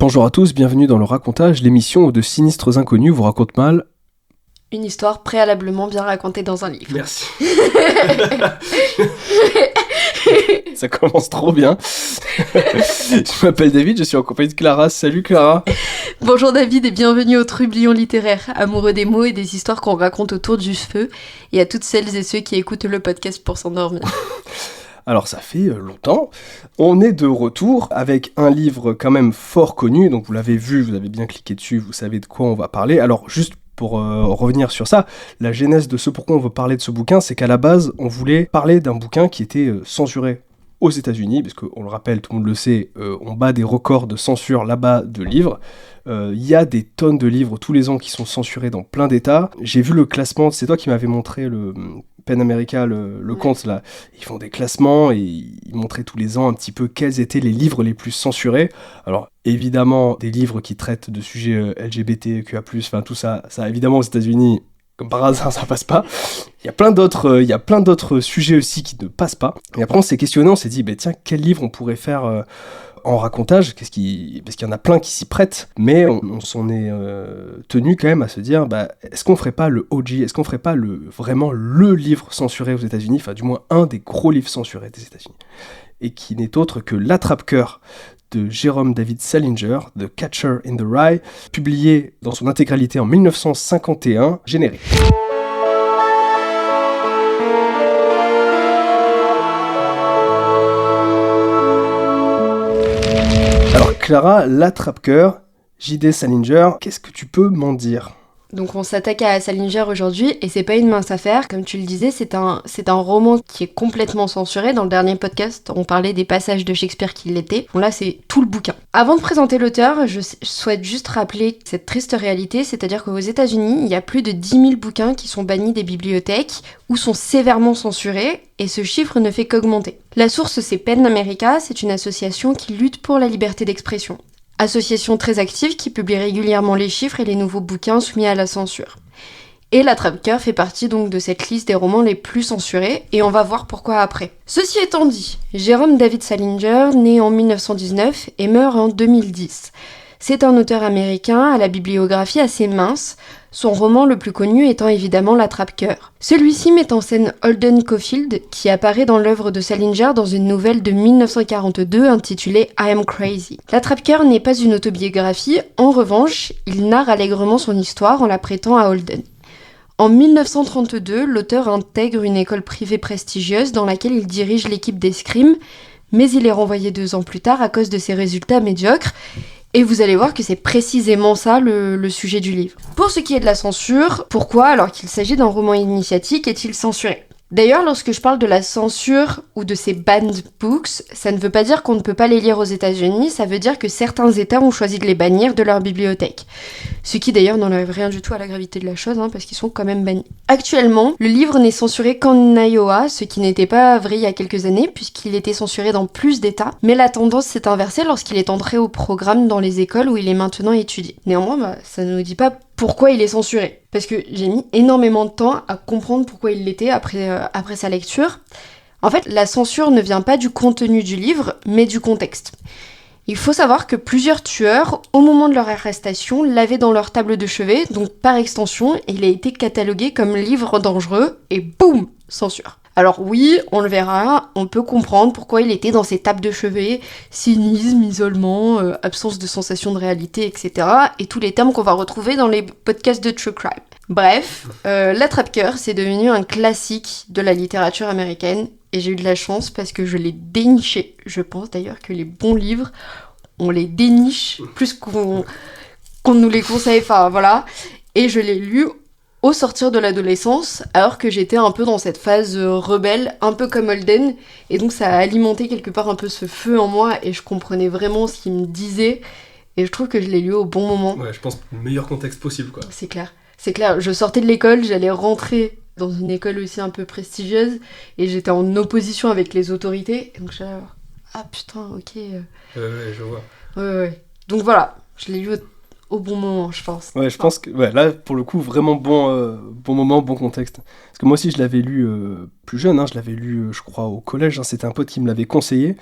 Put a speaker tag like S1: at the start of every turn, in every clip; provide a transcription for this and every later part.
S1: Bonjour à tous, bienvenue dans le Racontage, l'émission où de sinistres inconnus vous racontent mal.
S2: Une histoire préalablement bien racontée dans un livre.
S1: Merci. Ça commence trop bien. Je m'appelle David, je suis en compagnie de Clara. Salut Clara.
S2: Bonjour David et bienvenue au Trublion littéraire, amoureux des mots et des histoires qu'on raconte autour du feu, et à toutes celles et ceux qui écoutent le podcast pour s'endormir.
S1: Alors ça fait longtemps, on est de retour avec un livre quand même fort connu, donc vous l'avez vu, vous avez bien cliqué dessus, vous savez de quoi on va parler. Alors juste pour revenir sur ça, la genèse de ce pourquoi on veut parler de ce bouquin, c'est qu'à la base, on voulait parler d'un bouquin qui était censuré aux États-Unis, parce qu'on le rappelle, tout le monde le sait, on bat des records de censure là-bas de livres. Il y a des tonnes de livres tous les ans qui sont censurés dans plein d'États. J'ai vu le classement, c'est toi qui m'avais montré le PEN America, le compte là. Ils font des classements et ils montraient tous les ans un petit peu quels étaient les livres les plus censurés. Alors évidemment, des livres qui traitent de sujets LGBTQIA+, enfin tout ça, évidemment aux États-Unis, comme par hasard, ça passe pas. Il y a plein d'autres sujets aussi qui ne passent pas. Et après, on s'est questionné, on s'est dit, tiens, quel livre on pourrait faire en racontage, parce qu'il y en a plein qui s'y prêtent, mais on s'en est tenu quand même à se dire, est-ce qu'on ferait pas le OG, est-ce qu'on ferait pas vraiment le livre censuré aux États-Unis, enfin du moins un des gros livres censurés des États-Unis, et qui n'est autre que L'Attrape-Cœur de Jerome David Salinger, The Catcher in the Rye, publié dans son intégralité en 1951, générique. Alors Clara, L'Attrape-Cœur, J.D. Salinger, qu'est-ce que tu peux m'en dire ?
S2: Donc on s'attaque à Salinger aujourd'hui, et c'est pas une mince affaire, comme tu le disais, c'est un roman qui est complètement censuré. Dans le dernier podcast, on parlait des passages de Shakespeare qui l'étaient. Bon là, c'est tout le bouquin. Avant de présenter l'auteur, je souhaite juste rappeler cette triste réalité, c'est-à-dire qu'aux États-Unis, il y a plus de 10 000 bouquins qui sont bannis des bibliothèques, ou sont sévèrement censurés, et ce chiffre ne fait qu'augmenter. La source, c'est PEN America, c'est une association qui lutte pour la liberté d'expression. Association très active qui publie régulièrement les chiffres et les nouveaux bouquins soumis à la censure. Et L'Attrape-Cœur fait partie donc de cette liste des romans les plus censurés, et on va voir pourquoi après. Ceci étant dit, Jerome David Salinger, né en 1919 et meurt en 2010. C'est un auteur américain à la bibliographie assez mince, son roman le plus connu étant évidemment L'Attrape-Cœur. Celui-ci met en scène Holden Caulfield, qui apparaît dans l'œuvre de Salinger dans une nouvelle de 1942 intitulée I Am Crazy. L'Attrape-Cœur n'est pas une autobiographie, en revanche, il narre allègrement son histoire en la prêtant à Holden. En 1932, l'auteur intègre une école privée prestigieuse dans laquelle il dirige l'équipe d'escrime, mais il est renvoyé 2 ans plus tard à cause de ses résultats médiocres. Et vous allez voir que c'est précisément ça le sujet du livre. Pour ce qui est de la censure, pourquoi, alors qu'il s'agit d'un roman initiatique, est-il censuré ? D'ailleurs, lorsque je parle de la censure ou de ces banned books, ça ne veut pas dire qu'on ne peut pas les lire aux États-Unis, ça veut dire que certains États ont choisi de les bannir de leur bibliothèque. Ce qui d'ailleurs n'enlève rien du tout à la gravité de la chose, parce qu'ils sont quand même bannis. Actuellement, le livre n'est censuré qu'en Iowa, ce qui n'était pas vrai il y a quelques années, puisqu'il était censuré dans plus d'États, mais la tendance s'est inversée lorsqu'il est entré au programme dans les écoles où il est maintenant étudié. Néanmoins, ça ne nous dit pas pourquoi il est censuré. Parce que j'ai mis énormément de temps à comprendre pourquoi il l'était après sa lecture. En fait, la censure ne vient pas du contenu du livre, mais du contexte. Il faut savoir que plusieurs tueurs, au moment de leur arrestation, l'avaient dans leur table de chevet, donc par extension, il a été catalogué comme livre dangereux, et boum, censure. Alors oui, on le verra, on peut comprendre pourquoi il était dans ces tables de chevet, cynisme, isolement, absence de sensation de réalité, etc. Et tous les termes qu'on va retrouver dans les podcasts de True Crime. Bref, L'Attrape-Cœur, c'est devenu un classique de la littérature américaine, et j'ai eu de la chance parce que je l'ai déniché. Je pense d'ailleurs que les bons livres, on les déniche plus qu'on nous les conseille, enfin voilà. Et je l'ai lu au sortir de l'adolescence, alors que j'étais un peu dans cette phase rebelle, un peu comme Holden, et donc ça a alimenté quelque part un peu ce feu en moi, et je comprenais vraiment ce qu'il me disait, et je trouve que je l'ai lu au bon moment.
S1: Ouais, je pense le meilleur contexte possible, quoi.
S2: C'est clair, je sortais de l'école, j'allais rentrer dans une école aussi un peu prestigieuse, et j'étais en opposition avec les autorités, et donc j'allais ah putain, ok.
S1: Ouais, je vois.
S2: Ouais. Donc voilà, je l'ai lu au bon moment, je pense.
S1: Ouais, je pense que là, pour le coup, vraiment bon moment, bon contexte. Parce que moi aussi, je l'avais lu plus jeune, je l'avais lu, je crois, au collège. C'était un pote qui me l'avait conseillé.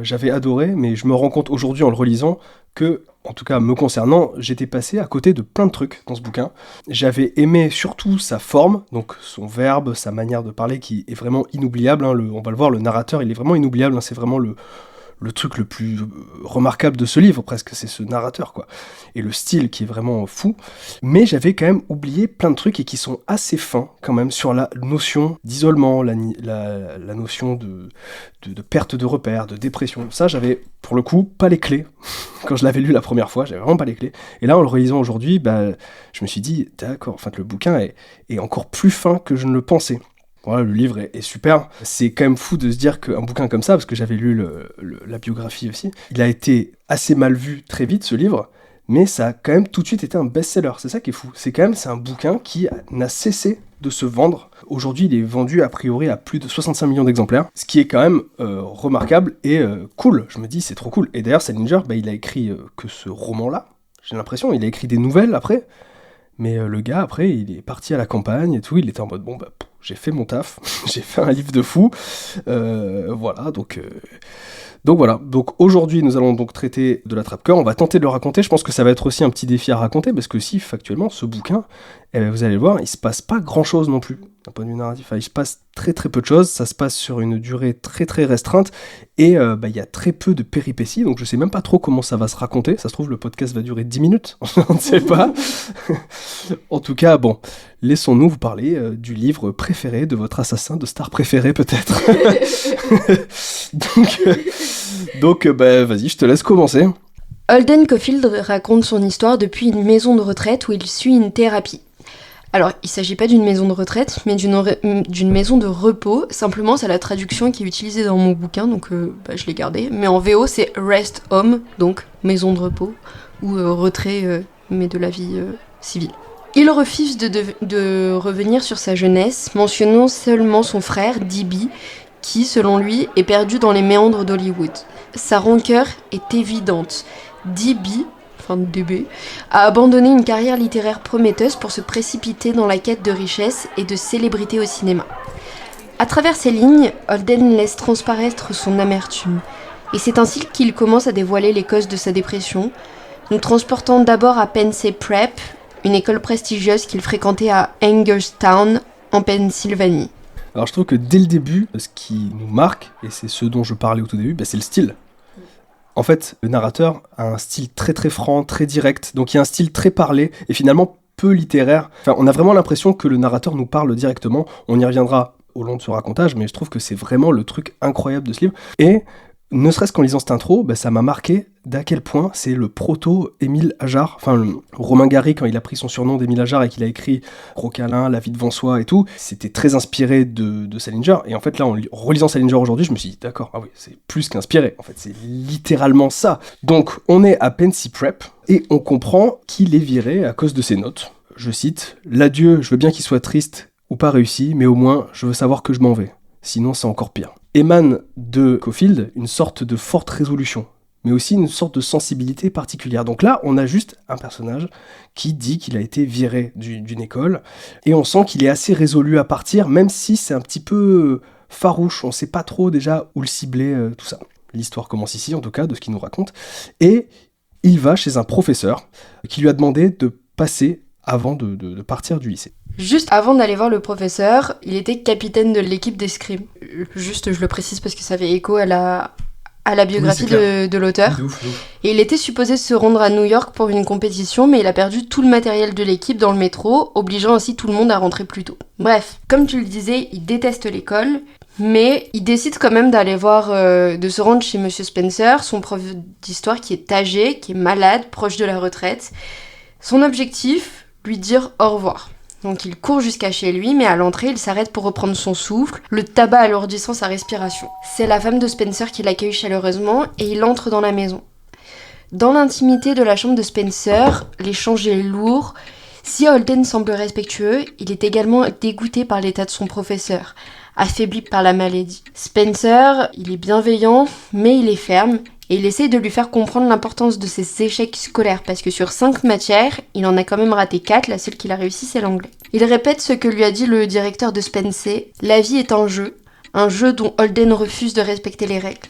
S1: J'avais adoré, mais je me rends compte aujourd'hui, en le relisant, que en tout cas me concernant, j'étais passé à côté de plein de trucs dans ce bouquin. J'avais aimé surtout sa forme, donc son verbe, sa manière de parler qui est vraiment inoubliable. On va le voir, le narrateur, il est vraiment inoubliable. C'est vraiment le truc le plus remarquable de ce livre, presque, c'est ce narrateur, quoi. Et le style qui est vraiment fou. Mais j'avais quand même oublié plein de trucs et qui sont assez fins, quand même, sur la notion d'isolement, la notion de perte de repères, de dépression. Ça, j'avais, pour le coup, pas les clés. Quand je l'avais lu la première fois, j'avais vraiment pas les clés. Et là, en le relisant aujourd'hui, je me suis dit, d'accord, en fait, le bouquin est encore plus fin que je ne le pensais. Voilà, le livre est super. C'est quand même fou de se dire qu'un bouquin comme ça, parce que j'avais lu la biographie aussi, il a été assez mal vu très vite, ce livre, mais ça a quand même tout de suite été un best-seller. C'est ça qui est fou. C'est un bouquin qui n'a cessé de se vendre. Aujourd'hui, il est vendu a priori à plus de 65 millions d'exemplaires, ce qui est quand même remarquable et cool. Je me dis, c'est trop cool. Et d'ailleurs, Salinger, il a écrit que ce roman-là, j'ai l'impression. Il a écrit des nouvelles après, mais le gars, après, il est parti à la campagne et tout. Il était en mode, j'ai fait mon taf, j'ai fait un livre de fou, voilà, donc voilà. Donc aujourd'hui, nous allons donc traiter de l'attrape-cœur, on va tenter de le raconter, je pense que ça va être aussi un petit défi à raconter, parce que si, factuellement, ce bouquin, vous allez le voir, il se passe pas grand-chose non plus, d'un point de vue narratif, il se passe très très peu de choses, ça se passe sur une durée très très restreinte, et il y a très peu de péripéties, donc je sais même pas trop comment ça va se raconter, ça se trouve le podcast va durer 10 minutes, on ne sait pas. En tout cas, bon, laissons-nous vous parler du livre préféré de votre assassin de star préféré peut-être. donc vas-y, je te laisse commencer.
S2: Holden Caulfield raconte son histoire depuis une maison de retraite où il suit une thérapie. Alors, il ne s'agit pas d'une maison de retraite, mais d'une maison de repos. Simplement, c'est la traduction qui est utilisée dans mon bouquin, donc je l'ai gardée. Mais en VO, c'est Rest Home, donc maison de repos, ou retrait, mais de la vie civile. Il refuse de revenir sur sa jeunesse, mentionnant seulement son frère, D.B., qui, selon lui, est perdu dans les méandres d'Hollywood. Sa rancœur est évidente. D.B., a abandonné une carrière littéraire prometteuse pour se précipiter dans la quête de richesse et de célébrité au cinéma. À travers ces lignes, Holden laisse transparaître son amertume. Et c'est ainsi qu'il commence à dévoiler les causes de sa dépression, nous transportant d'abord à Pensey Prep, une école prestigieuse qu'il fréquentait à Hagerstown, en Pennsylvanie.
S1: Alors je trouve que dès le début, ce qui nous marque, et c'est ce dont je parlais au tout début, c'est le style. En fait, le narrateur a un style très très franc, très direct, donc il y a un style très parlé, et finalement peu littéraire. Enfin, on a vraiment l'impression que le narrateur nous parle directement, on y reviendra au long de ce racontage, mais je trouve que c'est vraiment le truc incroyable de ce livre. Et ne serait-ce qu'en lisant cette intro, ça m'a marqué d'à quel point c'est le proto-Émile Ajar, enfin le Romain Gary quand il a pris son surnom d'Émile Ajar et qu'il a écrit Roqualin, La vie devant soi et tout, c'était très inspiré de Salinger, et en fait là en relisant Salinger aujourd'hui, je me suis dit d'accord, ah oui, c'est plus qu'inspiré, en fait c'est littéralement ça. Donc on est à Pensey Prep, et on comprend qu'il est viré à cause de ses notes. Je cite, « L'adieu, je veux bien qu'il soit triste ou pas réussi, mais au moins je veux savoir que je m'en vais, sinon c'est encore pire. » Émane de Caulfield une sorte de forte résolution, mais aussi une sorte de sensibilité particulière. Donc là, on a juste un personnage qui dit qu'il a été viré d'une école, et on sent qu'il est assez résolu à partir, même si c'est un petit peu farouche, on sait pas trop déjà où le cibler, tout ça. L'histoire commence ici, en tout cas, de ce qu'il nous raconte, et il va chez un professeur qui lui a demandé de passer avant de partir du lycée.
S2: Juste avant d'aller voir le professeur, il était capitaine de l'équipe d'escrime. Juste, je le précise parce que ça fait écho à la biographie de l'auteur.
S1: De ouf.
S2: Et il était supposé se rendre à New York pour une compétition, mais il a perdu tout le matériel de l'équipe dans le métro, obligeant ainsi tout le monde à rentrer plus tôt. Bref, comme tu le disais, il déteste l'école, mais il décide quand même d'aller voir, de se rendre chez Monsieur Spencer, son prof d'histoire qui est âgé, qui est malade, proche de la retraite. Son objectif, lui dire au revoir. Donc il court jusqu'à chez lui, mais à l'entrée, il s'arrête pour reprendre son souffle, le tabac alourdissant sa respiration. C'est la femme de Spencer qui l'accueille chaleureusement, et il entre dans la maison. Dans l'intimité de la chambre de Spencer, l'échange est lourd. Si Holden semble respectueux, il est également dégoûté par l'état de son professeur, affaibli par la maladie. Spencer, il est bienveillant, mais il est ferme, et il essaie de lui faire comprendre l'importance de ses échecs scolaires, parce que sur 5 matières, il en a quand même raté 4, la seule qu'il a réussi c'est l'anglais. Il répète ce que lui a dit le directeur de Spencer, la vie est un jeu dont Holden refuse de respecter les règles.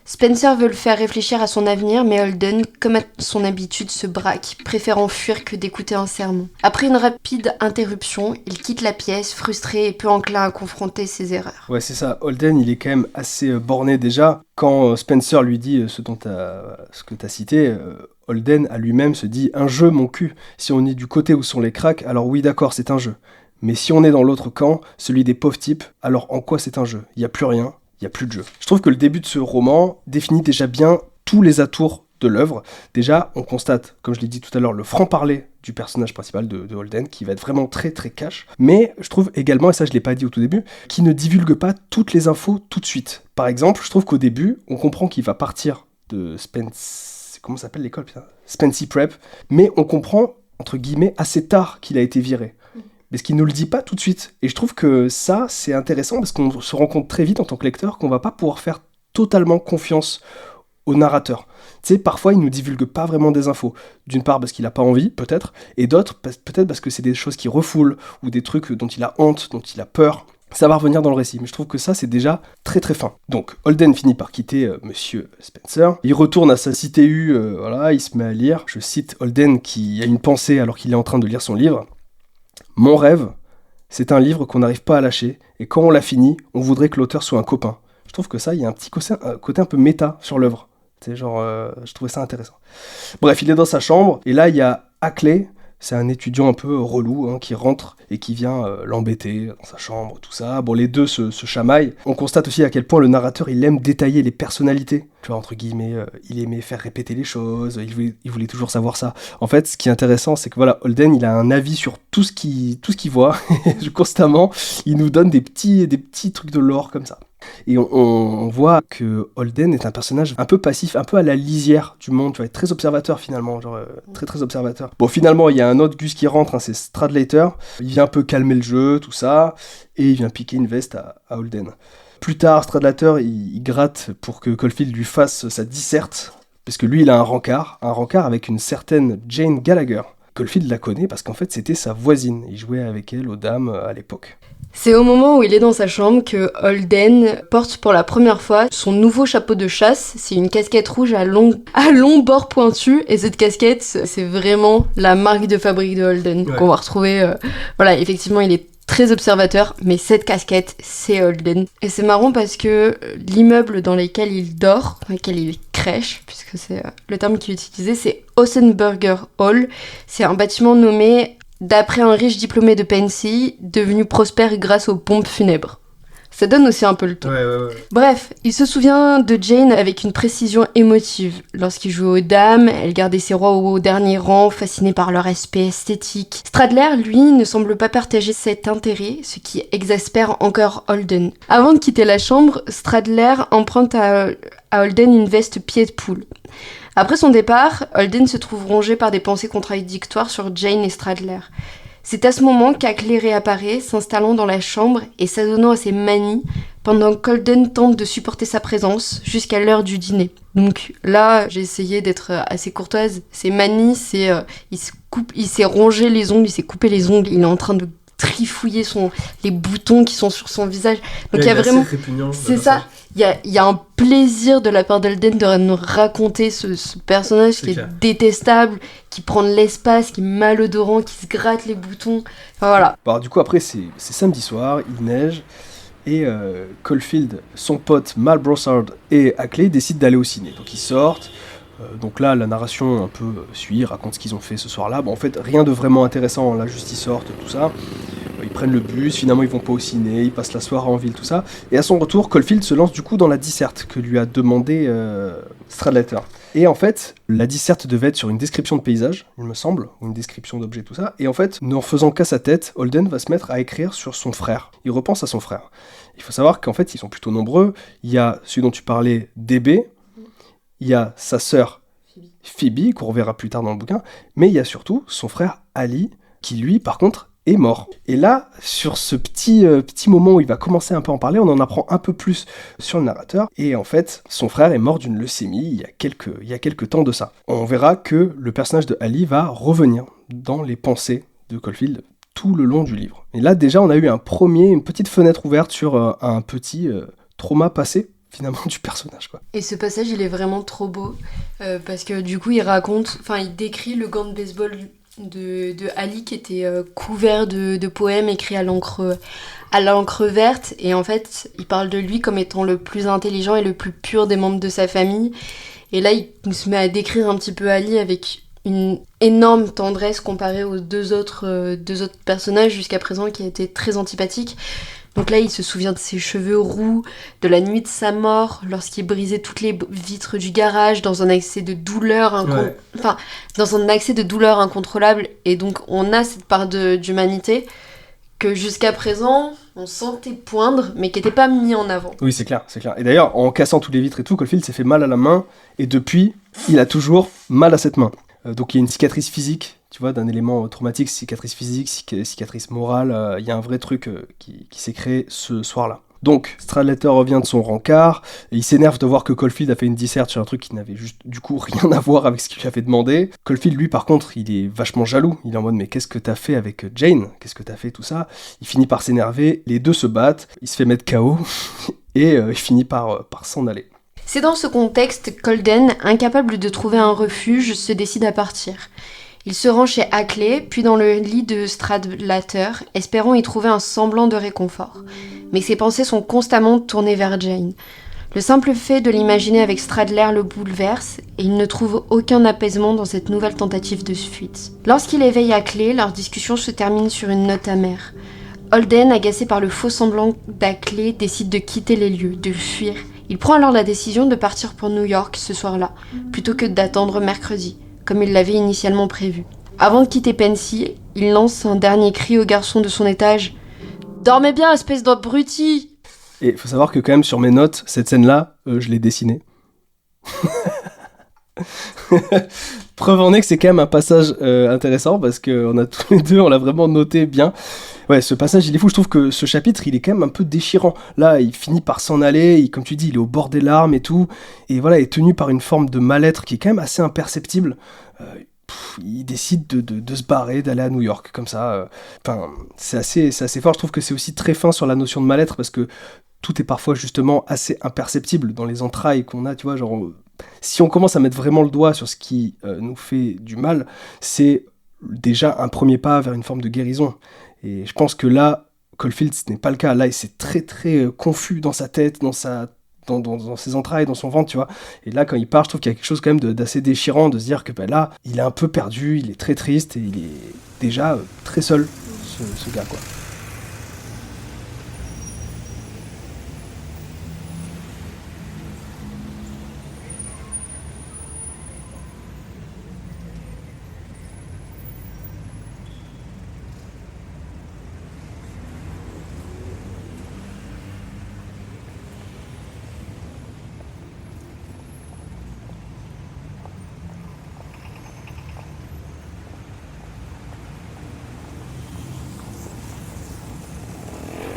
S2: Spencer veut le faire réfléchir à son avenir, mais Holden, comme à son habitude, se braque, préférant fuir que d'écouter un sermon. Après une rapide interruption, il quitte la pièce, frustré et peu enclin à confronter ses erreurs.
S1: Ouais, c'est ça. Holden, il est quand même assez borné déjà. Quand Spencer lui dit ce que t'as cité, Holden à lui-même se dit « Un jeu, mon cul. Si on est du côté où sont les cracks, alors oui, d'accord, c'est un jeu. Mais si on est dans l'autre camp, celui des pauvres types, alors en quoi c'est un jeu ? Il n'y a plus rien. Il n'y a plus de jeu. » Je trouve que le début de ce roman définit déjà bien tous les atours de l'œuvre. Déjà, on constate, comme je l'ai dit tout à l'heure, le franc-parler du personnage principal de Holden, qui va être vraiment très très cash. Mais je trouve également, et ça je ne l'ai pas dit au tout début, qu'il ne divulgue pas toutes les infos tout de suite. Par exemple, je trouve qu'au début, on comprend qu'il va partir de comment s'appelle l'école, putain, Spency Prep, mais on comprend, entre guillemets, assez tard qu'il a été viré. Mais ce qu'il ne nous le dit pas tout de suite. Et je trouve que ça, c'est intéressant parce qu'on se rend compte très vite en tant que lecteur qu'on va pas pouvoir faire totalement confiance au narrateur. Tu sais, parfois, il nous divulgue pas vraiment des infos. D'une part, parce qu'il a pas envie, peut-être, et d'autres, peut-être parce que c'est des choses qui refoulent, ou des trucs dont il a honte, dont il a peur. Ça va revenir dans le récit, mais je trouve que ça, c'est déjà très très fin. Donc, Holden finit par quitter Monsieur Spencer. Il retourne à sa cité U, voilà, il se met à lire. Je cite Holden qui a une pensée alors qu'il est en train de lire son livre. « Mon rêve, c'est un livre qu'on n'arrive pas à lâcher, et quand on l'a fini, on voudrait que l'auteur soit un copain. » Je trouve que ça, il y a un petit côté un peu méta sur l'œuvre. C'est genre, je trouvais ça intéressant. Bref, il est dans sa chambre, et là, il y a Ackley, c'est un étudiant un peu relou, hein, qui rentre et qui vient l'embêter dans sa chambre, tout ça. Bon, les deux se chamaillent. On constate aussi à quel point le narrateur, il aime détailler les personnalités. Tu vois, entre guillemets, il aimait faire répéter les choses, il voulait toujours savoir ça. En fait, ce qui est intéressant, c'est que voilà, Holden, il a un avis sur tout ce qu'il voit. Constamment, il nous donne des petits trucs de lore comme ça. Et on voit que Holden est un personnage un peu passif, un peu à la lisière du monde, tu vois, très observateur finalement, genre très très observateur. Bon, finalement, il y a un autre Gus qui rentre, hein, c'est Stradlater, il vient un peu calmer le jeu, tout ça, et il vient piquer une veste à Holden. Plus tard, Stradlater, il gratte pour que Caulfield lui fasse sa disserte, parce que lui, il a un rencard avec une certaine Jane Gallagher. Caulfield la connaît parce qu'en fait, c'était sa voisine, il jouait avec elle aux dames à l'époque.
S2: C'est au moment où il est dans sa chambre que Holden porte pour la première fois son nouveau chapeau de chasse. C'est une casquette rouge à long bord pointu, et cette casquette, c'est vraiment la marque de fabrique de Holden, qu'on va retrouver. Voilà, effectivement, il est très observateur, mais cette casquette, c'est Holden. Et c'est marrant parce que l'immeuble dans lequel il dort, dans lequel il crèche, puisque c'est le terme qu'il utilisait, c'est Ossenburger Hall. C'est un bâtiment nommé d'après un riche diplômé de Pensy, devenu prospère grâce aux pompes funèbres. Ça donne aussi un peu le ton.
S1: Ouais.
S2: Bref, il se souvient de Jane avec une précision émotive. Lorsqu'il jouait aux dames, elle gardait ses rois au dernier rang, fascinée par leur aspect esthétique. Stradler, lui, ne semble pas partager cet intérêt, ce qui exaspère encore Holden. Avant de quitter la chambre, Stradler emprunte à Holden une veste pied de poule. Après son départ, Holden se trouve rongé par des pensées contradictoires sur Jane et Stradler. C'est à ce moment qu'Ackley réapparaît, s'installant dans la chambre et s'adonnant à ses manies, pendant qu'Holden tente de supporter sa présence jusqu'à l'heure du dîner. Donc là, j'ai essayé d'être assez courtoise. Ses manies, c'est il s'est rongé les ongles, il s'est coupé les ongles, il est en train de trifouiller les boutons qui sont sur son visage. Donc il y a vraiment, c'est ça. Il y a un plaisir de la part d'Holden de nous raconter ce personnage qui est détestable, qui prend de l'espace, qui est malodorant, qui se gratte les boutons. Enfin voilà.
S1: Alors, du coup, après, c'est samedi soir, il neige, et Caulfield, son pote Mal Brossard et Ackley décident d'aller au ciné. Donc ils sortent. Donc là, la narration un peu suit, raconte ce qu'ils ont fait ce soir-là. Bon, en fait, rien de vraiment intéressant. Là, juste ils sortent, tout ça. Ils prennent le bus, finalement ils vont pas au ciné, ils passent la soirée en ville, tout ça. Et à son retour, Caulfield se lance du coup dans la disserte que lui a demandé Stradlater. Et en fait, la disserte devait être sur une description de paysage, il me semble, ou une description d'objet, tout ça. Et en fait, n'en faisant qu'à sa tête, Holden va se mettre à écrire sur son frère. Il repense à son frère. Il faut savoir qu'en fait, ils sont plutôt nombreux. Il y a celui dont tu parlais, DB. Il y a sa sœur Phoebe, qu'on reverra plus tard dans le bouquin. Mais il y a surtout son frère Ali, qui lui, par contre, est mort. Et là, sur ce petit moment où il va commencer un peu à en parler, on en apprend un peu plus sur le narrateur. Et en fait, son frère est mort d'une leucémie il y a quelques temps de ça. On verra que le personnage de Ali va revenir dans les pensées de Caulfield tout le long du livre. Et là, déjà, on a eu une petite fenêtre ouverte sur un petit trauma passé, finalement du personnage, quoi.
S2: Et ce passage, il est vraiment trop beau, parce que du coup, il décrit le gant de baseball de Ali qui était couvert de poèmes écrits à l'encre verte, et en fait, il parle de lui comme étant le plus intelligent et le plus pur des membres de sa famille. Et là, il se met à décrire un petit peu Ali avec une énorme tendresse comparée aux deux autres personnages jusqu'à présent qui étaient très antipathiques. Donc là, il se souvient de ses cheveux roux, de la nuit de sa mort, lorsqu'il brisait toutes les vitres du garage dans un accès de douleur incontrôlable. Et donc, on a cette part d'humanité que jusqu'à présent, on sentait poindre, mais qui n'était pas mis en avant.
S1: Oui, c'est clair. Et d'ailleurs, en cassant toutes les vitres et tout, Caulfield s'est fait mal à la main, et depuis, il a toujours mal à cette main. Donc il y a une cicatrice physique, tu vois, d'un élément traumatique, cicatrice physique, cicatrice morale, il y a un vrai truc qui s'est créé ce soir-là. Donc, Stradlater revient de son rencard, et il s'énerve de voir que Caulfield a fait une disserte sur un truc qui n'avait juste, du coup, rien à voir avec ce qu'il lui avait demandé. Caulfield, lui, par contre, il est vachement jaloux. Il est en mode, mais qu'est-ce que t'as fait avec Jane ? Qu'est-ce que t'as fait, tout ça ? Il finit par s'énerver, les deux se battent, il se fait mettre KO, et il finit par s'en aller.
S2: C'est dans ce contexte qu'Holden, incapable de trouver un refuge, se décide à partir. Il se rend chez Hackley, puis dans le lit de Stradlater, espérant y trouver un semblant de réconfort. Mais ses pensées sont constamment tournées vers Jane. Le simple fait de l'imaginer avec Stradler le bouleverse, et il ne trouve aucun apaisement dans cette nouvelle tentative de fuite. Lorsqu'il éveille Hackley, leur discussion se termine sur une note amère. Holden, agacé par le faux semblant d'Hackley, décide de quitter les lieux, de fuir. Il prend alors la décision de partir pour New York ce soir-là, plutôt que d'attendre mercredi, comme il l'avait initialement prévu. Avant de quitter Pensy, il lance un dernier cri au garçon de son étage. « Dormez bien, espèce d'abruti !»
S1: Et il faut savoir que quand même sur mes notes, cette scène-là, je l'ai dessinée. Preuve en est que c'est quand même un passage intéressant, parce qu'on a tous les deux, on l'a vraiment noté bien. Ouais, ce passage, il est fou. Je trouve que ce chapitre, il est quand même un peu déchirant. Là, il finit par s'en aller, comme tu dis, il est au bord des larmes et tout. Et voilà, il est tenu par une forme de mal-être qui est quand même assez imperceptible. Il décide de se barrer, d'aller à New York, comme ça. Enfin, c'est assez fort. Je trouve que c'est aussi très fin sur la notion de mal-être, parce que tout est parfois justement assez imperceptible dans les entrailles qu'on a, tu vois, genre... Si on commence à mettre vraiment le doigt sur ce qui nous fait du mal, c'est déjà un premier pas vers une forme de guérison. Et je pense que là, Caulfield, ce n'est pas le cas. Là, c'est très très confus dans sa tête, dans ses entrailles, dans son ventre, tu vois. Et là, quand il part, je trouve qu'il y a quelque chose quand même d'assez déchirant, de se dire que là, il est un peu perdu, il est très triste, et il est déjà très seul, ce gars, quoi.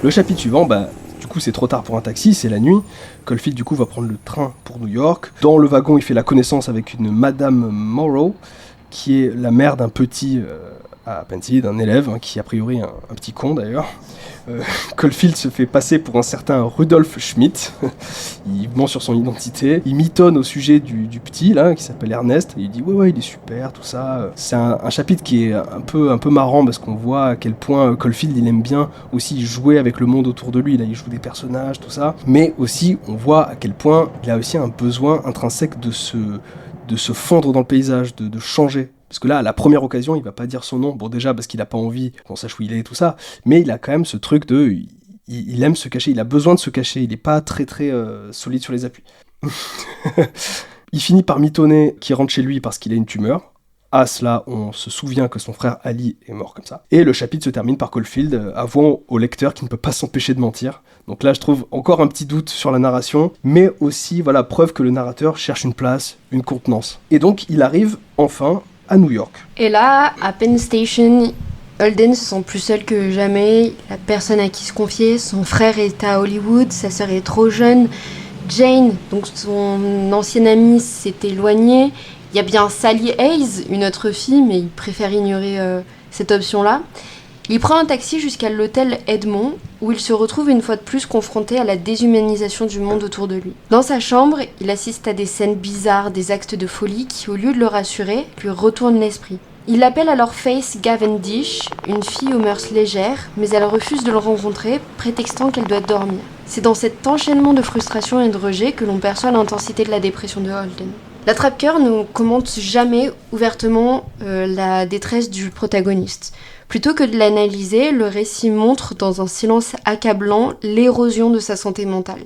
S1: Le chapitre suivant, du coup c'est trop tard pour un taxi, c'est la nuit. Caulfield du coup va prendre le train pour New York. Dans le wagon, il fait la connaissance avec une Madame Morrow, qui est la mère d'un petit à Pensy, d'un élève, qui est a priori un petit con d'ailleurs. Caulfield se fait passer pour un certain Rudolf Schmidt. Il ment sur son identité. Il mitonne au sujet du petit là, qui s'appelle Ernest. Et il dit ouais il est super, tout ça. C'est un chapitre qui est un peu marrant, parce qu'on voit à quel point Caulfield il aime bien aussi jouer avec le monde autour de lui. Là, il joue des personnages, tout ça. Mais aussi on voit à quel point il a aussi un besoin intrinsèque de se fondre dans le paysage, de changer. Parce que là, à la première occasion, il va pas dire son nom. Bon, déjà, parce qu'il a pas envie qu'on sache où il est et tout ça. Mais il a quand même ce truc de... Il aime se cacher, il a besoin de se cacher. Il est pas très très solide sur les appuis. Il finit par mitonner qu'il rentre chez lui parce qu'il a une tumeur. À cela, on se souvient que son frère Ali est mort comme ça. Et le chapitre se termine par Caulfield avouant au lecteur qu'il ne peut pas s'empêcher de mentir. Donc là, je trouve encore un petit doute sur la narration, mais aussi, voilà, preuve que le narrateur cherche une place, une contenance. Et donc, il arrive enfin à New York.
S2: Et là, à Penn Station, Holden se sent plus seul que jamais. Il a personne à qui se confier. Son frère est à Hollywood, sa sœur est trop jeune. Jane, donc son ancienne amie, s'est éloignée. Il y a bien Sally Hayes, une autre fille, mais il préfère ignorer cette option-là. Il prend un taxi jusqu'à l'hôtel Edmond où il se retrouve une fois de plus confronté à la déshumanisation du monde autour de lui. Dans sa chambre, il assiste à des scènes bizarres, des actes de folie qui, au lieu de le rassurer, lui retournent l'esprit. Il appelle alors Faith Cavendish, une fille aux mœurs légères, mais elle refuse de le rencontrer, prétextant qu'elle doit dormir. C'est dans cet enchaînement de frustration et de rejet que l'on perçoit l'intensité de la dépression de Holden. L'attrape-cœur ne commente jamais ouvertement la détresse du protagoniste. Plutôt que de l'analyser, le récit montre dans un silence accablant l'érosion de sa santé mentale.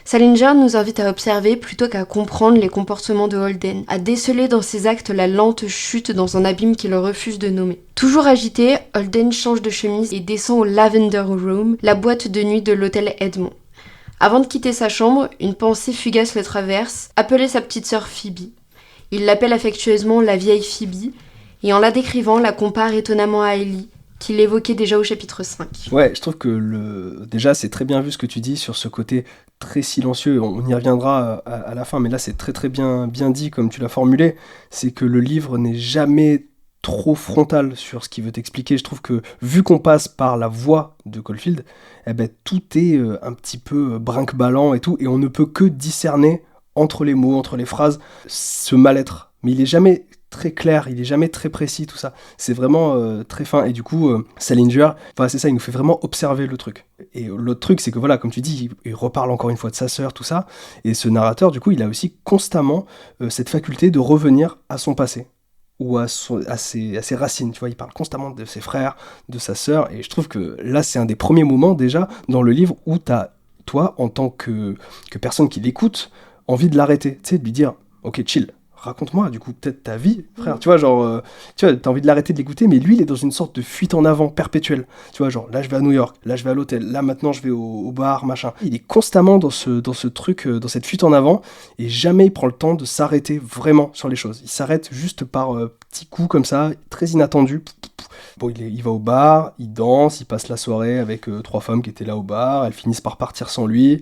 S2: Salinger nous invite à observer plutôt qu'à comprendre les comportements de Holden, à déceler dans ses actes la lente chute dans un abîme qu'il refuse de nommer. Toujours agité, Holden change de chemise et descend au Lavender Room, la boîte de nuit de l'hôtel Edmond. Avant de quitter sa chambre, une pensée fugace le traverse, appeler sa petite sœur Phoebe. Il l'appelle affectueusement la vieille Phoebe, et en la décrivant, la compare étonnamment à Ellie, qu'il évoquait déjà au chapitre 5.
S1: Ouais, je trouve que déjà c'est très bien vu ce que tu dis sur ce côté très silencieux, on y reviendra à la fin, mais là c'est très très bien dit comme tu l'as formulé, c'est que le livre n'est jamais trop frontal sur ce qu'il veut t'expliquer. Je trouve que vu qu'on passe par la voix de Caulfield, eh ben, tout est un petit peu brinque-ballant et tout, et on ne peut que discerner entre les mots, entre les phrases, ce mal-être. Mais il est jamais très clair, il est jamais très précis, tout ça. C'est vraiment très fin. Et du coup, Salinger, c'est ça, il nous fait vraiment observer le truc. Et l'autre truc, c'est que voilà, comme tu dis, il reparle encore une fois de sa sœur, tout ça. Et ce narrateur, du coup, il a aussi constamment cette faculté de revenir à son passé ou à ses racines, tu vois, il parle constamment de ses frères, de sa sœur, et je trouve que là, c'est un des premiers moments, déjà, dans le livre, où t'as, toi, en tant que personne qui l'écoute, envie de l'arrêter, tu sais, de lui dire, ok, chill, raconte-moi, du coup, peut-être ta vie, frère, tu vois, genre, tu vois, t'as envie de l'arrêter de l'écouter, mais lui, il est dans une sorte de fuite en avant perpétuelle, tu vois, genre, là, je vais à New York, là, je vais à l'hôtel, là, maintenant, je vais au bar, machin. Il est constamment dans ce truc, dans cette fuite en avant, et jamais il prend le temps de s'arrêter vraiment sur les choses. Il s'arrête juste par petits coups comme ça, très inattendus. Bon, il va au bar, il danse, il passe la soirée avec 3 femmes qui étaient là au bar, elles finissent par partir sans lui,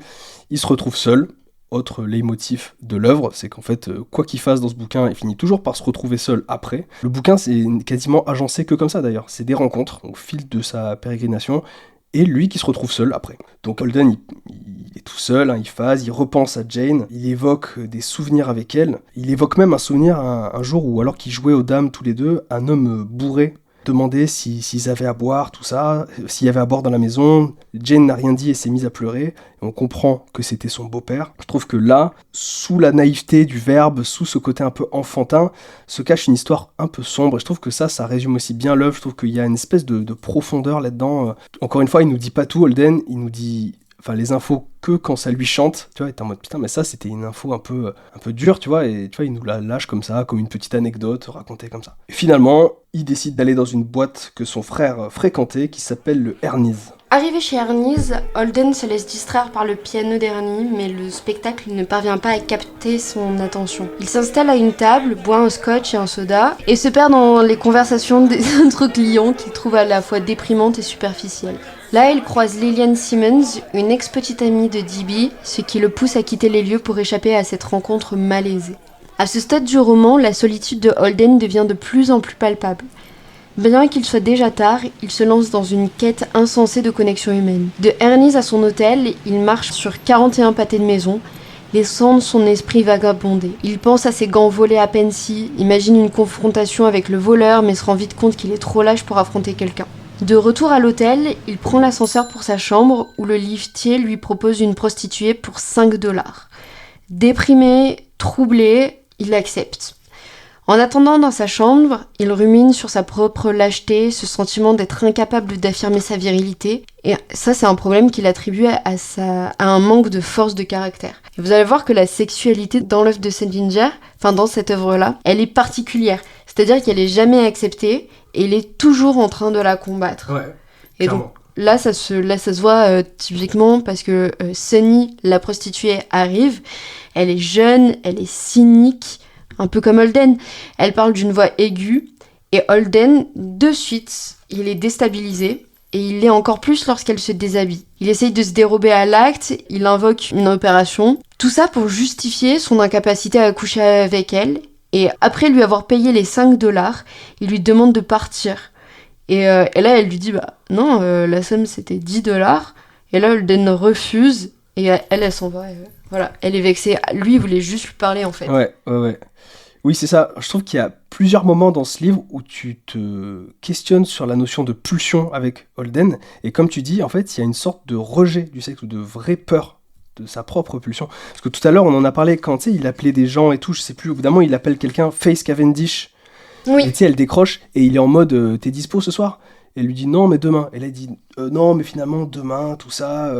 S1: il se retrouve seul. Autre leitmotiv de l'œuvre, c'est qu'en fait, quoi qu'il fasse dans ce bouquin, il finit toujours par se retrouver seul après. Le bouquin, c'est quasiment agencé que comme ça d'ailleurs. C'est des rencontres au fil de sa pérégrination, et lui qui se retrouve seul après. Donc Holden, il est tout seul, hein, il repense à Jane, il évoque des souvenirs avec elle. Il évoque même un souvenir un jour où, alors qu'ils jouaient aux dames tous les deux, un homme bourré demandait s'ils avaient à boire, tout ça, s'il y avait à boire dans la maison. Jane n'a rien dit et s'est mise à pleurer. Et on comprend que c'était son beau-père. Je trouve que là, sous la naïveté du verbe, sous ce côté un peu enfantin, se cache une histoire un peu sombre. Et je trouve que ça résume aussi bien l'œuvre. Je trouve qu'il y a une espèce de profondeur là-dedans. Encore une fois, il nous dit pas tout, Holden. Il nous dit les infos que quand ça lui chante, tu vois, et t'es en mode putain, mais ça c'était une info un peu dure, tu vois, et tu vois, il nous la lâche comme ça, comme une petite anecdote racontée comme ça. Et finalement, il décide d'aller dans une boîte que son frère fréquentait, qui s'appelle le Ernie's.
S2: Arrivé chez Ernie's, Holden se laisse distraire par le piano d'Ernie, mais le spectacle ne parvient pas à capter son attention. Il s'installe à une table, boit un scotch et un soda, et se perd dans les conversations des autres clients qu'il trouve à la fois déprimantes et superficielles. Là, il croise Lillian Simmons, une ex-petite amie de D.B., ce qui le pousse à quitter les lieux pour échapper à cette rencontre malaisée. À ce stade du roman, la solitude de Holden devient de plus en plus palpable. Bien qu'il soit déjà tard, il se lance dans une quête insensée de connexion humaine. De Ernie's à son hôtel, il marche sur 41 pâtés de maison, laissant son esprit vagabonder. Il pense à ses gants volés à Pensy, imagine une confrontation avec le voleur, mais se rend vite compte qu'il est trop lâche pour affronter quelqu'un. De retour à l'hôtel, il prend l'ascenseur pour sa chambre, où le liftier lui propose une prostituée pour 5$. Déprimé, troublé, il accepte. En attendant dans sa chambre, il rumine sur sa propre lâcheté, ce sentiment d'être incapable d'affirmer sa virilité. Et ça, c'est un problème qu'il attribue à un manque de force de caractère. Et vous allez voir que la sexualité dans l'œuvre de Salinger, dans cette œuvre-là, elle est particulière. C'est-à-dire qu'elle est jamais acceptée et il est toujours en train de la combattre.
S1: Ouais,
S2: et
S1: clairement.
S2: donc là, ça se voit typiquement parce que Sunny, la prostituée, arrive. Elle est jeune, elle est cynique, un peu comme Holden. Elle parle d'une voix aiguë et Holden, de suite, il est déstabilisé. Et il l'est encore plus lorsqu'elle se déshabille. Il essaye de se dérober à l'acte, il invoque une opération. Tout ça pour justifier son incapacité à coucher avec elle. Et après lui avoir payé les 5$, il lui demande de partir. Et là, elle lui dit, bah non, la somme c'était 10 $. Et là, Holden refuse, et elle s'en va. Voilà, elle est vexée. Lui, il voulait juste lui parler, en fait.
S1: Ouais. Oui, c'est ça. Je trouve qu'il y a plusieurs moments dans ce livre où tu te questionnes sur la notion de pulsion avec Holden. Et comme tu dis, en fait, il y a une sorte de rejet du sexe ou de vraie peur de sa propre pulsion. Parce que tout à l'heure, on en a parlé quand, tu sais, il appelait des gens et tout, je sais plus, au bout d'un moment, il appelle quelqu'un Face Cavendish.
S2: Oui.
S1: Et tu sais, elle décroche et il est en mode t'es dispo ce soir? Et elle lui dit non, mais demain. Et là, il dit non, mais finalement, demain, tout ça.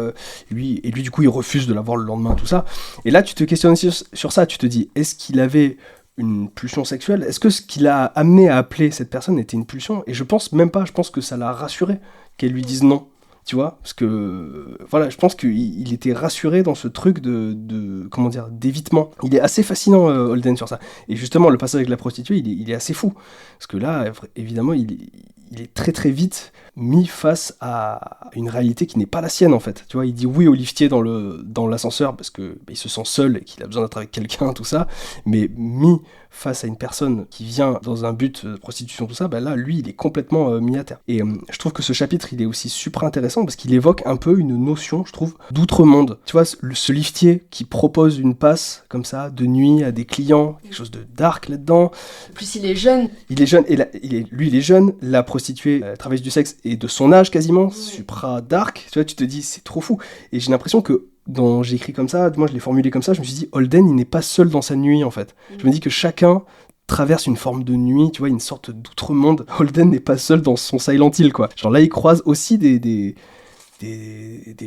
S1: Et lui, du coup, il refuse de la voir le lendemain, tout ça. Et là, tu te questionnes sur ça. Tu te dis, est-ce qu'il avait une pulsion sexuelle? Est-ce que ce qui l'a amené à appeler cette personne était une pulsion? Et je pense même pas. Je pense que ça l'a rassuré qu'elle lui dise non. Tu vois, parce que voilà, je pense qu'il était rassuré dans ce truc comment dire, d'évitement. Il est assez fascinant, Holden, sur ça. Et justement, le passage avec la prostituée, il est assez fou. Parce que là, évidemment, il est très très vite mis face à une réalité qui n'est pas la sienne, en fait. Tu vois, il dit oui au liftier dans l'ascenseur parce que il se sent seul et qu'il a besoin d'être avec quelqu'un, tout ça. Mais mis face à une personne qui vient dans un but de prostitution, tout ça, bah là, lui, il est complètement mis à terre. Et je trouve que ce chapitre, il est aussi super intéressant parce qu'il évoque un peu une notion, je trouve, d'outre-monde. Tu vois, ce liftier qui propose une passe comme ça, de nuit, à des clients, quelque chose de dark là-dedans.
S2: En plus, il est jeune.
S1: Il est jeune, et lui, il est jeune. La prostituée, travailleuse du sexe, est de son âge quasiment, supra dark. Tu vois, tu te dis, c'est trop fou. Et j'ai l'impression que j'ai écrit comme ça, moi je l'ai formulé comme ça, je me suis dit, Holden, il n'est pas seul dans sa nuit, en fait. Je me dis que chacun traverse une forme de nuit, tu vois, une sorte d'outre-monde. Holden n'est pas seul dans son Silent Hill, quoi. Genre là, il croise aussi des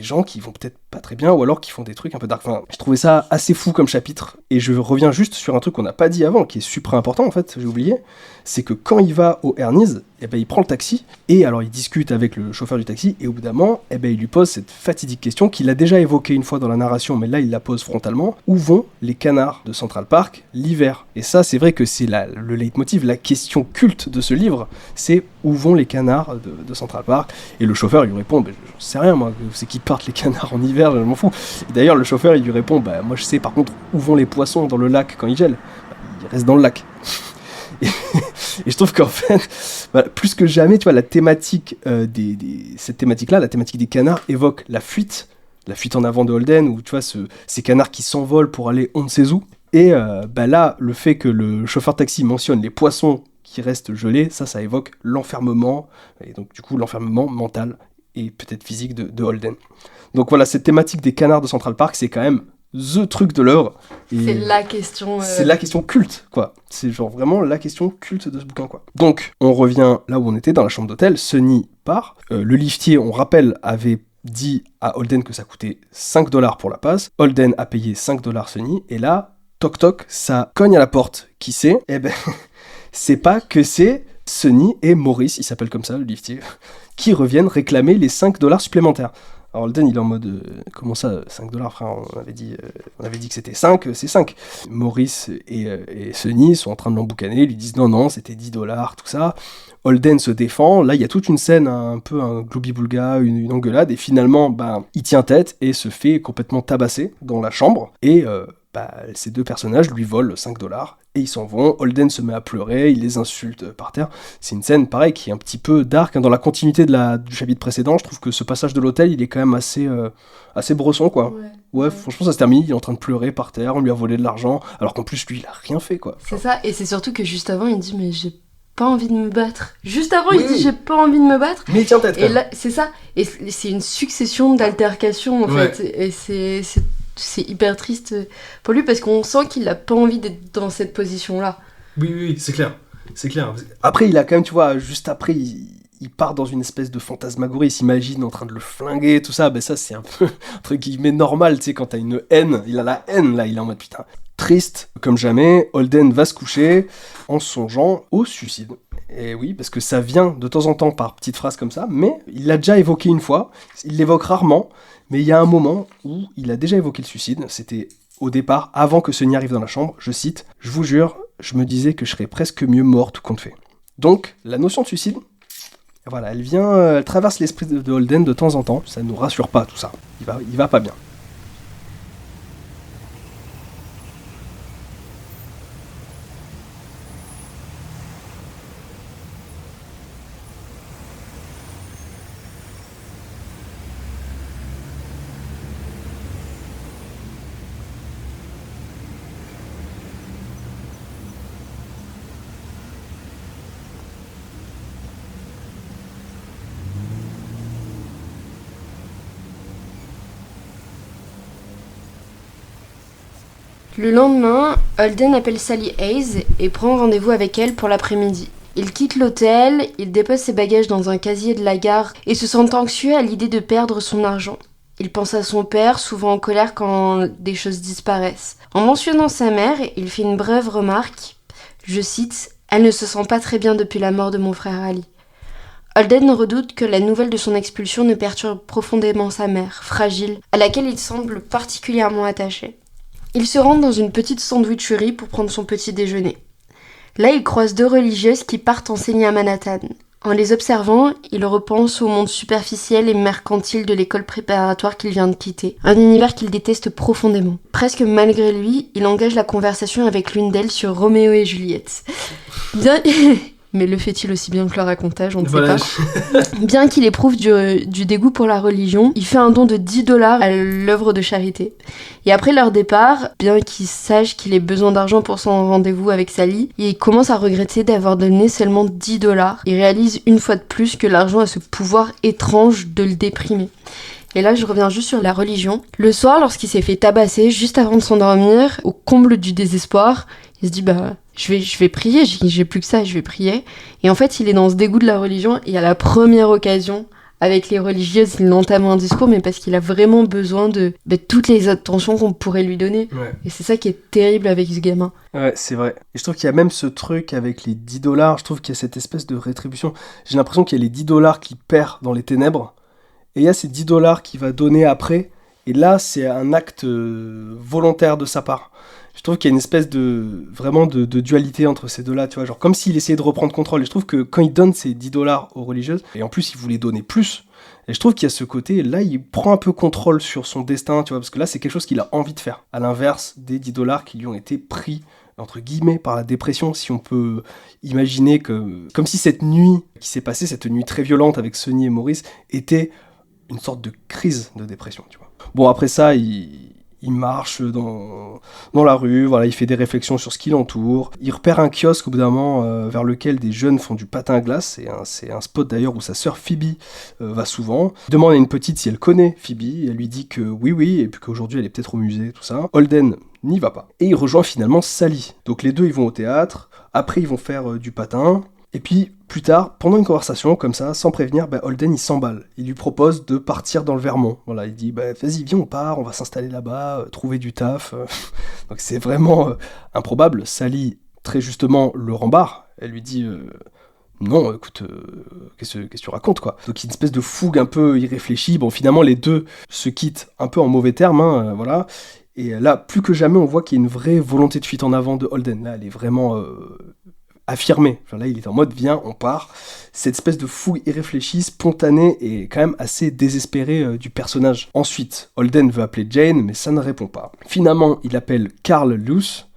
S1: gens qui vont peut-être pas très bien, ou alors qui font des trucs un peu dark. Enfin, je trouvais ça assez fou comme chapitre, et je reviens juste sur un truc qu'on n'a pas dit avant, qui est super important, en fait, j'ai oublié, c'est que quand il va au Ernie's, eh ben, il prend le taxi, et alors il discute avec le chauffeur du taxi, et au bout d'un moment, eh ben, il lui pose cette fatidique question qu'il a déjà évoquée une fois dans la narration, mais là il la pose frontalement: où vont les canards de Central Park l'hiver? Et ça, c'est vrai que c'est le leitmotiv, la question culte de ce livre, c'est où vont les canards de Central Park? Et le chauffeur, il lui répond, ben, je sais rien, moi, c'est qu'ils partent les canards en hiver, je m'en fous. Et d'ailleurs, le chauffeur, il lui répond, bah, moi je sais par contre où vont les poissons dans le lac quand il gèle. Bah, ils restent dans le lac. Et je trouve qu'en fait, voilà, plus que jamais, tu vois, la thématique cette thématique-là, la thématique des canards, évoque la fuite en avant de Holden, où tu vois ces canards qui s'envolent pour aller on ne sait où. Et bah là, le fait que le chauffeur de taxi mentionne les poissons qui restent gelés, ça évoque l'enfermement, et donc du coup l'enfermement mental et peut-être physique de Holden. Donc voilà, cette thématique des canards de Central Park, c'est quand même the truc de l'œuvre.
S2: C'est la question...
S1: C'est la question culte, quoi. C'est genre vraiment la question culte de ce bouquin, quoi. Donc, on revient là où on était, dans la chambre d'hôtel. Sunny part. Le liftier, on rappelle, avait dit à Holden que ça coûtait 5 $ pour la passe. Holden a payé 5 $ Sunny. Et là, toc toc, ça cogne à la porte. Qui c'est? Eh ben, c'est pas que c'est Sunny et Maurice, il s'appelle comme ça, le liftier, qui reviennent réclamer les 5 $ supplémentaires. Alors Holden, il est en mode comment ça, 5 $, frère, on avait dit que c'était 5, c'est 5. Maurice et Sunny sont en train de l'emboucaner, lui disent non, c'était 10 $, tout ça. Holden se défend, là il y a toute une scène, un peu un gloubi-boulga, une engueulade, et finalement, il tient tête et se fait complètement tabasser dans la chambre, et ces deux personnages lui volent 5 $, et ils s'en vont. Holden se met à pleurer, il les insulte par terre. C'est une scène, pareil, qui est un petit peu dark, hein. Dans la continuité du chapitre précédent, je trouve que ce passage de l'hôtel, il est quand même assez bresson, quoi. Ouais, franchement, ça se termine, il est en train de pleurer par terre, on lui a volé de l'argent, alors qu'en plus, lui, il a rien fait, quoi.
S2: C'est ça, et c'est surtout que juste avant, il dit, mais j'ai pas envie de me battre. Juste avant, il dit, j'ai pas envie de me battre.
S1: Mais il tient tête, quand même.
S2: Et là, c'est ça, et c'est une succession d'altercations, en fait, et c'est hyper triste pour lui parce qu'on sent qu'il a pas envie d'être dans cette position-là.
S1: Oui, c'est clair. Après, il a quand même, tu vois, juste après, il part dans une espèce de fantasmagorie, il s'imagine en train de le flinguer, tout ça. Ça, c'est un peu, entre guillemets, normal, tu sais, quand t'as une haine. Il a la haine, là, il est en mode, putain, triste comme jamais. Holden va se coucher en songeant au suicide. Et oui, parce que ça vient de temps en temps par petites phrases comme ça, mais il l'a déjà évoqué une fois, il l'évoque rarement, mais il y a un moment où il a déjà évoqué le suicide, c'était au départ, avant que Sunny arrive dans la chambre, je cite, « Je vous jure, je me disais que je serais presque mieux mort tout compte fait. » Donc, la notion de suicide, voilà, elle traverse l'esprit de Holden de temps en temps, ça ne nous rassure pas tout ça, il va pas bien.
S2: Le lendemain, Holden appelle Sally Hayes et prend rendez-vous avec elle pour l'après-midi. Il quitte l'hôtel, il dépose ses bagages dans un casier de la gare et se sent anxieux à l'idée de perdre son argent. Il pense à son père, souvent en colère quand des choses disparaissent. En mentionnant sa mère, il fait une brève remarque. Je cite « Elle ne se sent pas très bien depuis la mort de mon frère Ali ». Holden redoute que la nouvelle de son expulsion ne perturbe profondément sa mère, fragile, à laquelle il semble particulièrement attaché. Il se rend dans une petite sandwicherie pour prendre son petit déjeuner. Là, il croise 2 religieuses qui partent enseigner à Manhattan. En les observant, il repense au monde superficiel et mercantile de l'école préparatoire qu'il vient de quitter, un univers qu'il déteste profondément. Presque malgré lui, il engage la conversation avec l'une d'elles sur Roméo et Juliette. Bien... Mais le fait-il aussi bien que le racontage, on ne sait pas. Bien qu'il éprouve du dégoût pour la religion, il fait un don de $10 à l'œuvre de charité. Et après leur départ, bien qu'il sache qu'il ait besoin d'argent pour son rendez-vous avec Sally, il commence à regretter d'avoir donné seulement $10. Il réalise une fois de plus que l'argent a ce pouvoir étrange de le déprimer. Et là, je reviens juste sur la religion. Le soir, lorsqu'il s'est fait tabasser, juste avant de s'endormir, au comble du désespoir, il se dit je vais prier, j'ai plus que ça, je vais prier. Et en fait, il est dans ce dégoût de la religion et à la première occasion, avec les religieuses, il entame un discours, mais parce qu'il a vraiment besoin de toutes les attentions qu'on pourrait lui donner. Ouais. Et c'est ça qui est terrible avec ce gamin.
S1: Ouais, c'est vrai. Et je trouve qu'il y a même ce truc avec les $10, je trouve qu'il y a cette espèce de rétribution. J'ai l'impression qu'il y a les $10 qu'il perd dans les ténèbres, et il y a ces $10 qu'il va donner après, et là, c'est un acte volontaire de sa part. Je trouve qu'il y a une espèce de dualité entre ces deux-là, tu vois, genre comme s'il essayait de reprendre contrôle. Et je trouve que quand il donne ces $10 aux religieuses, et en plus il voulait donner plus, et je trouve qu'il y a ce côté, là il prend un peu contrôle sur son destin, tu vois, parce que là c'est quelque chose qu'il a envie de faire, à l'inverse des $10 qui lui ont été pris, entre guillemets, par la dépression, si on peut imaginer que, comme si cette nuit qui s'est passée, cette nuit très violente avec Sonny et Maurice, était une sorte de crise de dépression, tu vois. Bon, après ça, il marche dans la rue, voilà, il fait des réflexions sur ce qui l'entoure. Il repère un kiosque au bout d'un moment vers lequel des jeunes font du patin à glace. C'est un spot d'ailleurs où sa sœur Phoebe va souvent. Il demande à une petite si elle connaît Phoebe. Elle lui dit que oui, et puis qu'aujourd'hui elle est peut-être au musée, tout ça. Holden n'y va pas. Et il rejoint finalement Sally. Donc les deux ils vont au théâtre. Après ils vont faire du patin. Et puis, plus tard, pendant une conversation, comme ça, sans prévenir, Holden, il s'emballe. Il lui propose de partir dans le Vermont. Voilà, il dit, vas-y, viens, on part, on va s'installer là-bas, trouver du taf. Donc c'est vraiment improbable. Sally, très justement, le rembarre. Elle lui dit, non, écoute, qu'est-ce que tu racontes, quoi. Donc il y a une espèce de fougue un peu irréfléchie. Bon, finalement, les deux se quittent un peu en mauvais termes, voilà. Et là, plus que jamais, on voit qu'il y a une vraie volonté de fuite en avant de Holden. Là, elle est vraiment... affirmé. Enfin, là, il est en mode, viens, on part. Cette espèce de fougue irréfléchie, spontanée et quand même assez désespérée du personnage. Ensuite, Holden veut appeler Jane, mais ça ne répond pas. Finalement, il appelle Carl Luce,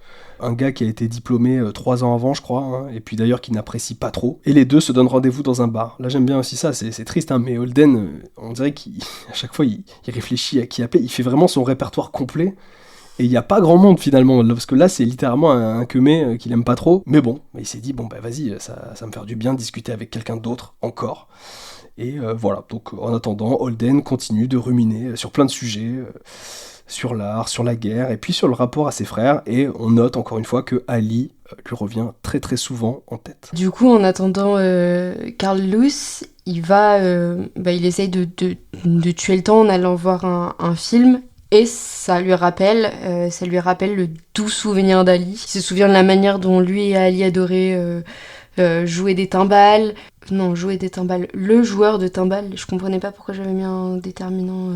S1: un gars qui a été diplômé 3 ans avant, je crois, hein, et puis d'ailleurs qui n'apprécie pas trop. Et les deux se donnent rendez-vous dans un bar. Là, j'aime bien aussi ça, c'est triste, hein, mais Holden, on dirait qu'à chaque fois, il réfléchit à qui appeler. Il fait vraiment son répertoire complet. Et il n'y a pas grand monde finalement, parce que là c'est littéralement un queumé qu'il aime pas trop. Mais bon, il s'est dit, vas-y, ça va me faire du bien de discuter avec quelqu'un d'autre, encore. Et voilà, donc en attendant, Holden continue de ruminer sur plein de sujets, sur l'art, sur la guerre, et puis sur le rapport à ses frères. Et on note encore une fois que Ali lui revient très très souvent en tête.
S2: Du coup, en attendant Carl Luce, il essaye de tuer le temps en allant voir un film. Et ça lui rappelle le doux souvenir d'Ali. Il se souvient de la manière dont lui et Ali adoraient jouer des timbales. Non, jouer des timbales. Le joueur de timbales. Je comprenais pas pourquoi j'avais mis un déterminant.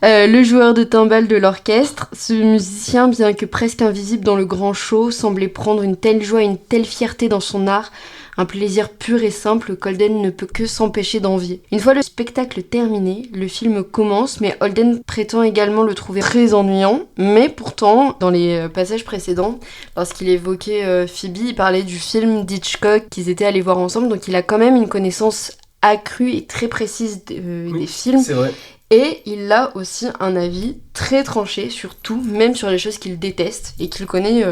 S2: Le joueur de timbales de l'orchestre. Ce musicien, bien que presque invisible dans le grand show, semblait prendre une telle joie et une telle fierté dans son art. Un plaisir pur et simple qu'Holden ne peut que s'empêcher d'envier. Une fois le spectacle terminé, le film commence, mais Holden prétend également le trouver très ennuyant. Mais pourtant, dans les passages précédents, lorsqu'il évoquait Phoebe, il parlait du film d'Hitchcock qu'ils étaient allés voir ensemble, donc il a quand même une connaissance accrue et très précise des films.
S1: C'est vrai.
S2: Et il a aussi un avis très tranché sur tout, même sur les choses qu'il déteste et qu'il connaît,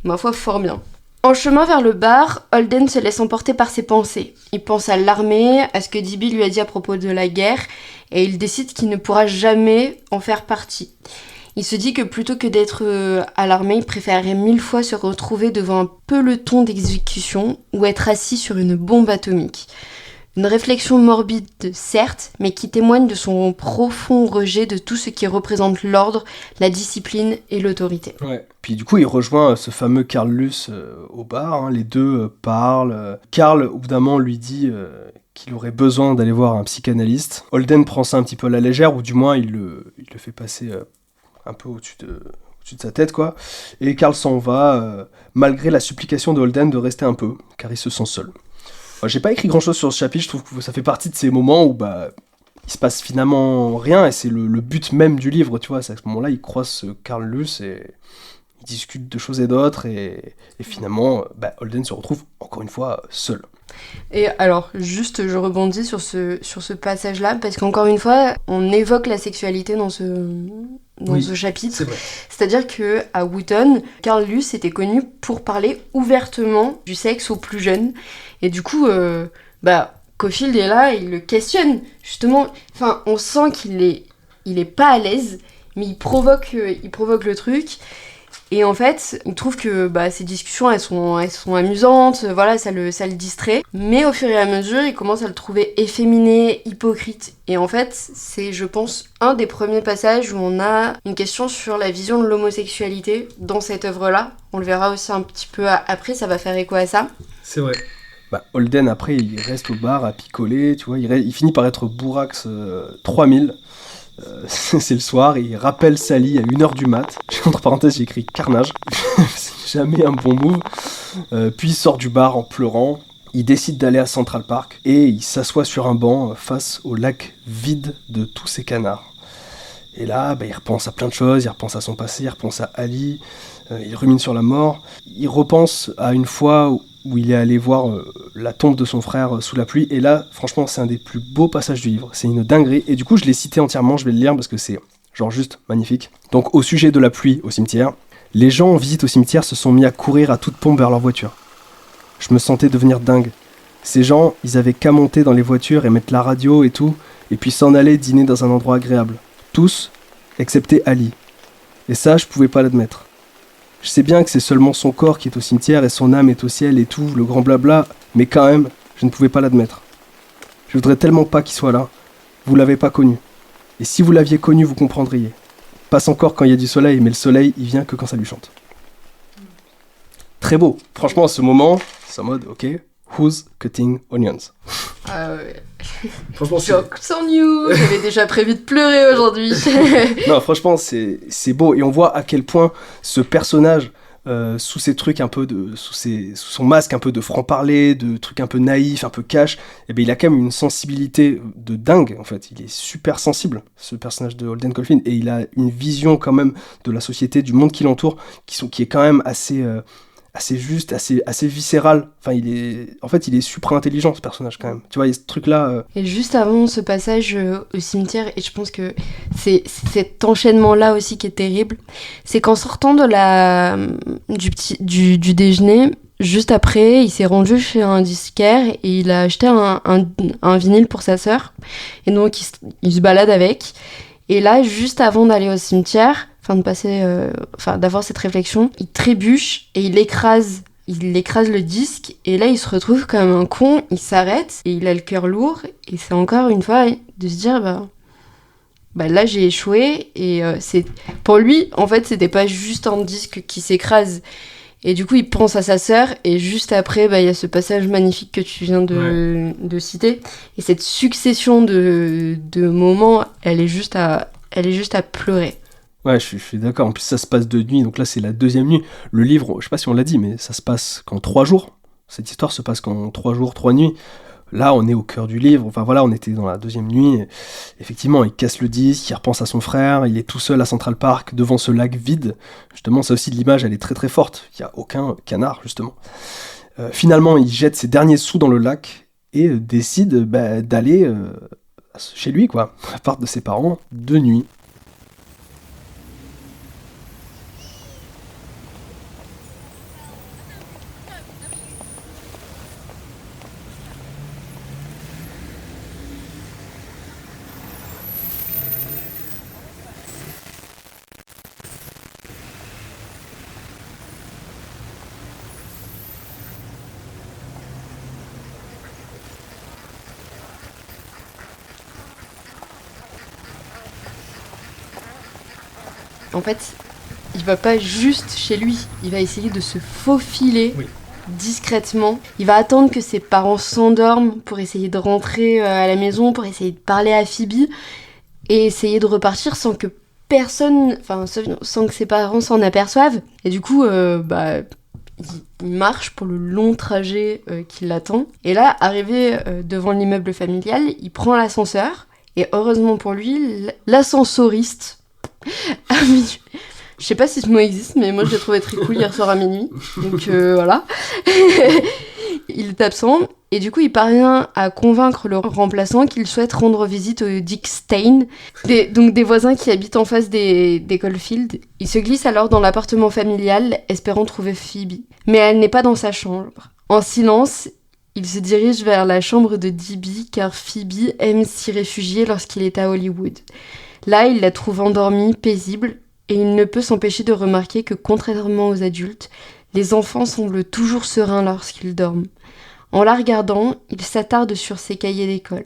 S2: ma foi, fort bien. En chemin vers le bar, Holden se laisse emporter par ses pensées. Il pense à l'armée, à ce que DB lui a dit à propos de la guerre, et il décide qu'il ne pourra jamais en faire partie. Il se dit que plutôt que d'être à l'armée, il préférerait 1000 fois se retrouver devant un peloton d'exécution ou être assis sur une bombe atomique. Une réflexion morbide, certes, mais qui témoigne de son profond rejet de tout ce qui représente l'ordre, la discipline et l'autorité.
S1: Ouais. Puis du coup, il rejoint ce fameux Carl Luce au bar. Hein. Les deux parlent. Carl, au bout d'un moment, lui dit qu'il aurait besoin d'aller voir un psychanalyste. Holden prend ça un petit peu à la légère, ou du moins, il le fait passer un peu au-dessus de sa tête, quoi. Et Carl s'en va, malgré la supplication de Holden de rester un peu, car il se sent seul. J'ai pas écrit grand chose sur ce chapitre, je trouve que ça fait partie de ces moments où il se passe finalement rien, et c'est le but même du livre, tu vois, c'est à ce moment-là, il croise ce Carl Luce et ils discutent de choses et d'autres, et finalement, Holden se retrouve encore une fois seul.
S2: Et alors, juste, je rebondis sur ce passage-là, parce qu'encore une fois, on évoque la sexualité dans ce chapitre.
S1: C'est vrai.
S2: C'est-à-dire qu'à Wotton, Carl Luce était connu pour parler ouvertement du sexe aux plus jeunes. Et du coup, Caulfield est là, il le questionne. Justement, on sent qu'il est pas à l'aise, mais il provoque le truc. Et en fait, il trouve que ces discussions, elles sont amusantes, voilà, ça le distrait. Mais au fur et à mesure, il commence à le trouver efféminé, hypocrite. Et en fait, c'est, je pense, un des premiers passages où on a une question sur la vision de l'homosexualité dans cette œuvre-là. On le verra aussi un petit peu après, ça va faire écho à ça.
S1: C'est vrai. Holden, après, il reste au bar à picoler, tu vois, il finit par être bourrax 3000. C'est le soir, il rappelle Sally à 1h du mat. Entre parenthèses, j'ai écrit carnage. C'est jamais un bon move. Puis il sort du bar en pleurant. Il décide d'aller à Central Park et il s'assoit sur un banc face au lac vide de tous ces canards. Et là, il repense à plein de choses. Il repense à son passé, il repense à Ali. Il rumine sur la mort. Il repense à une fois où il est allé voir la tombe de son frère sous la pluie. Et là, franchement, c'est un des plus beaux passages du livre. C'est une dinguerie. Et du coup, je l'ai cité entièrement, je vais le lire parce que c'est genre juste magnifique. Donc, au sujet de la pluie au cimetière, les gens en visite au cimetière se sont mis à courir à toute pompe vers leur voiture. Je me sentais devenir dingue. Ces gens, ils avaient qu'à monter dans les voitures et mettre la radio et tout, et puis s'en aller dîner dans un endroit agréable. Tous, excepté Ali. Et ça, je pouvais pas l'admettre. Je sais bien que c'est seulement son corps qui est au cimetière et son âme est au ciel et tout, le grand blabla, mais quand même, je ne pouvais pas l'admettre. Je voudrais tellement pas qu'il soit là. Vous l'avez pas connu. Et si vous l'aviez connu, vous comprendriez. Passe encore quand il y a du soleil, mais le soleil, il vient que quand ça lui chante. Très beau. Franchement, à ce moment, c'est en mode, ok, who's cutting onions?
S2: Ah ouais.
S1: Franchement,
S2: Jokes on you. J'avais déjà prévu de pleurer aujourd'hui.
S1: Non, franchement, c'est beau. Et on voit à quel point ce personnage, sous ses trucs un peu sous son masque un peu de franc-parler, de trucs un peu naïfs, un peu cash, il a quand même une sensibilité de dingue, en fait. Il est super sensible, ce personnage de Holden Caulfield, et il a une vision quand même de la société, du monde qui l'entoure, qui est quand même assez juste, assez viscéral. Il est super intelligent, ce personnage, quand même. Tu vois, il y a ce truc-là...
S2: Et juste avant ce passage au cimetière, et je pense que c'est cet enchaînement-là aussi qui est terrible, c'est qu'en sortant du déjeuner, juste après, il s'est rendu chez un disquaire et il a acheté un vinyle pour sa sœur. Et donc, il se balade avec. Et là, juste avant d'aller au cimetière... d'avoir cette réflexion, il trébuche et il écrase le disque, et là il se retrouve comme un con, il s'arrête et il a le cœur lourd, et c'est encore une fois de se dire là j'ai échoué, et c'est pour lui en fait c'était pas juste un disque qui s'écrase, et du coup il pense à sa sœur, et juste après il y a ce passage magnifique que tu viens de citer, et cette succession de moments, elle est juste à pleurer.
S1: Ouais, je suis d'accord. En plus, ça se passe de nuit, donc là, c'est la deuxième nuit. Le livre, je sais pas si on l'a dit, mais ça se passe qu'en 3 jours. Cette histoire se passe qu'en 3 jours, 3 nuits. Là, on est au cœur du livre. Enfin, voilà, on était dans la deuxième nuit. Et effectivement, il casse le disque, il repense à son frère, il est tout seul à Central Park, devant ce lac vide. Justement, ça aussi, l'image, elle est très très forte. Il n'y a aucun canard, justement. Finalement, il jette ses derniers sous dans le lac et décide d'aller chez lui, quoi, à part de ses parents, de nuit.
S2: En fait, il va pas juste chez lui, il va essayer de se faufiler discrètement. Il va attendre que ses parents s'endorment pour essayer de rentrer à la maison, pour essayer de parler à Phoebe et essayer de repartir sans que personne, enfin sans que ses parents s'en aperçoivent. Et du coup, il marche pour le long trajet qui l'attend. Et là, arrivé devant l'immeuble familial, il prend l'ascenseur. Et heureusement pour lui, l'ascensoriste à minuit. Je sais pas si ce mot existe, mais moi je l'ai trouvé très cool hier soir à minuit. Donc voilà. Il est absent. Et du coup, il parvient à convaincre le remplaçant qu'il souhaite rendre visite au Dick Stein, donc des voisins qui habitent en face des Caulfield. Il se glisse alors dans l'appartement familial, espérant trouver Phoebe. Mais elle n'est pas dans sa chambre. En silence, il se dirige vers la chambre de D.B. car Phoebe aime s'y réfugier lorsqu'il est à Hollywood. Là, il la trouve endormie, paisible, et il ne peut s'empêcher de remarquer que, contrairement aux adultes, les enfants semblent toujours sereins lorsqu'ils dorment. En la regardant, il s'attarde sur ses cahiers d'école.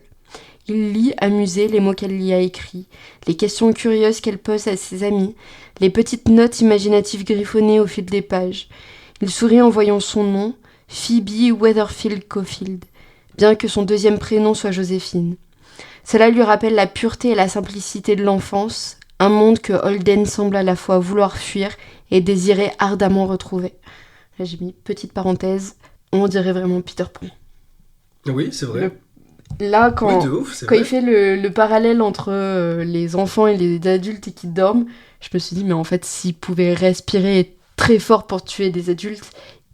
S2: Il lit, amusé, les mots qu'elle y a écrits, les questions curieuses qu'elle pose à ses amis, les petites notes imaginatives griffonnées au fil des pages. Il sourit en voyant son nom, Phoebe Weatherfield Caulfield, bien que son deuxième prénom soit Joséphine. Cela lui rappelle la pureté et la simplicité de l'enfance, un monde que Holden semble à la fois vouloir fuir et désirer ardemment retrouver. Là, j'ai mis petite parenthèse, on dirait vraiment Peter Pan.
S1: Oui, c'est vrai.
S2: Là, quand
S1: vrai.
S2: Il fait le parallèle entre les enfants et les adultes et qui dorment, je me suis dit, mais en fait, s'il pouvait respirer très fort pour tuer des adultes,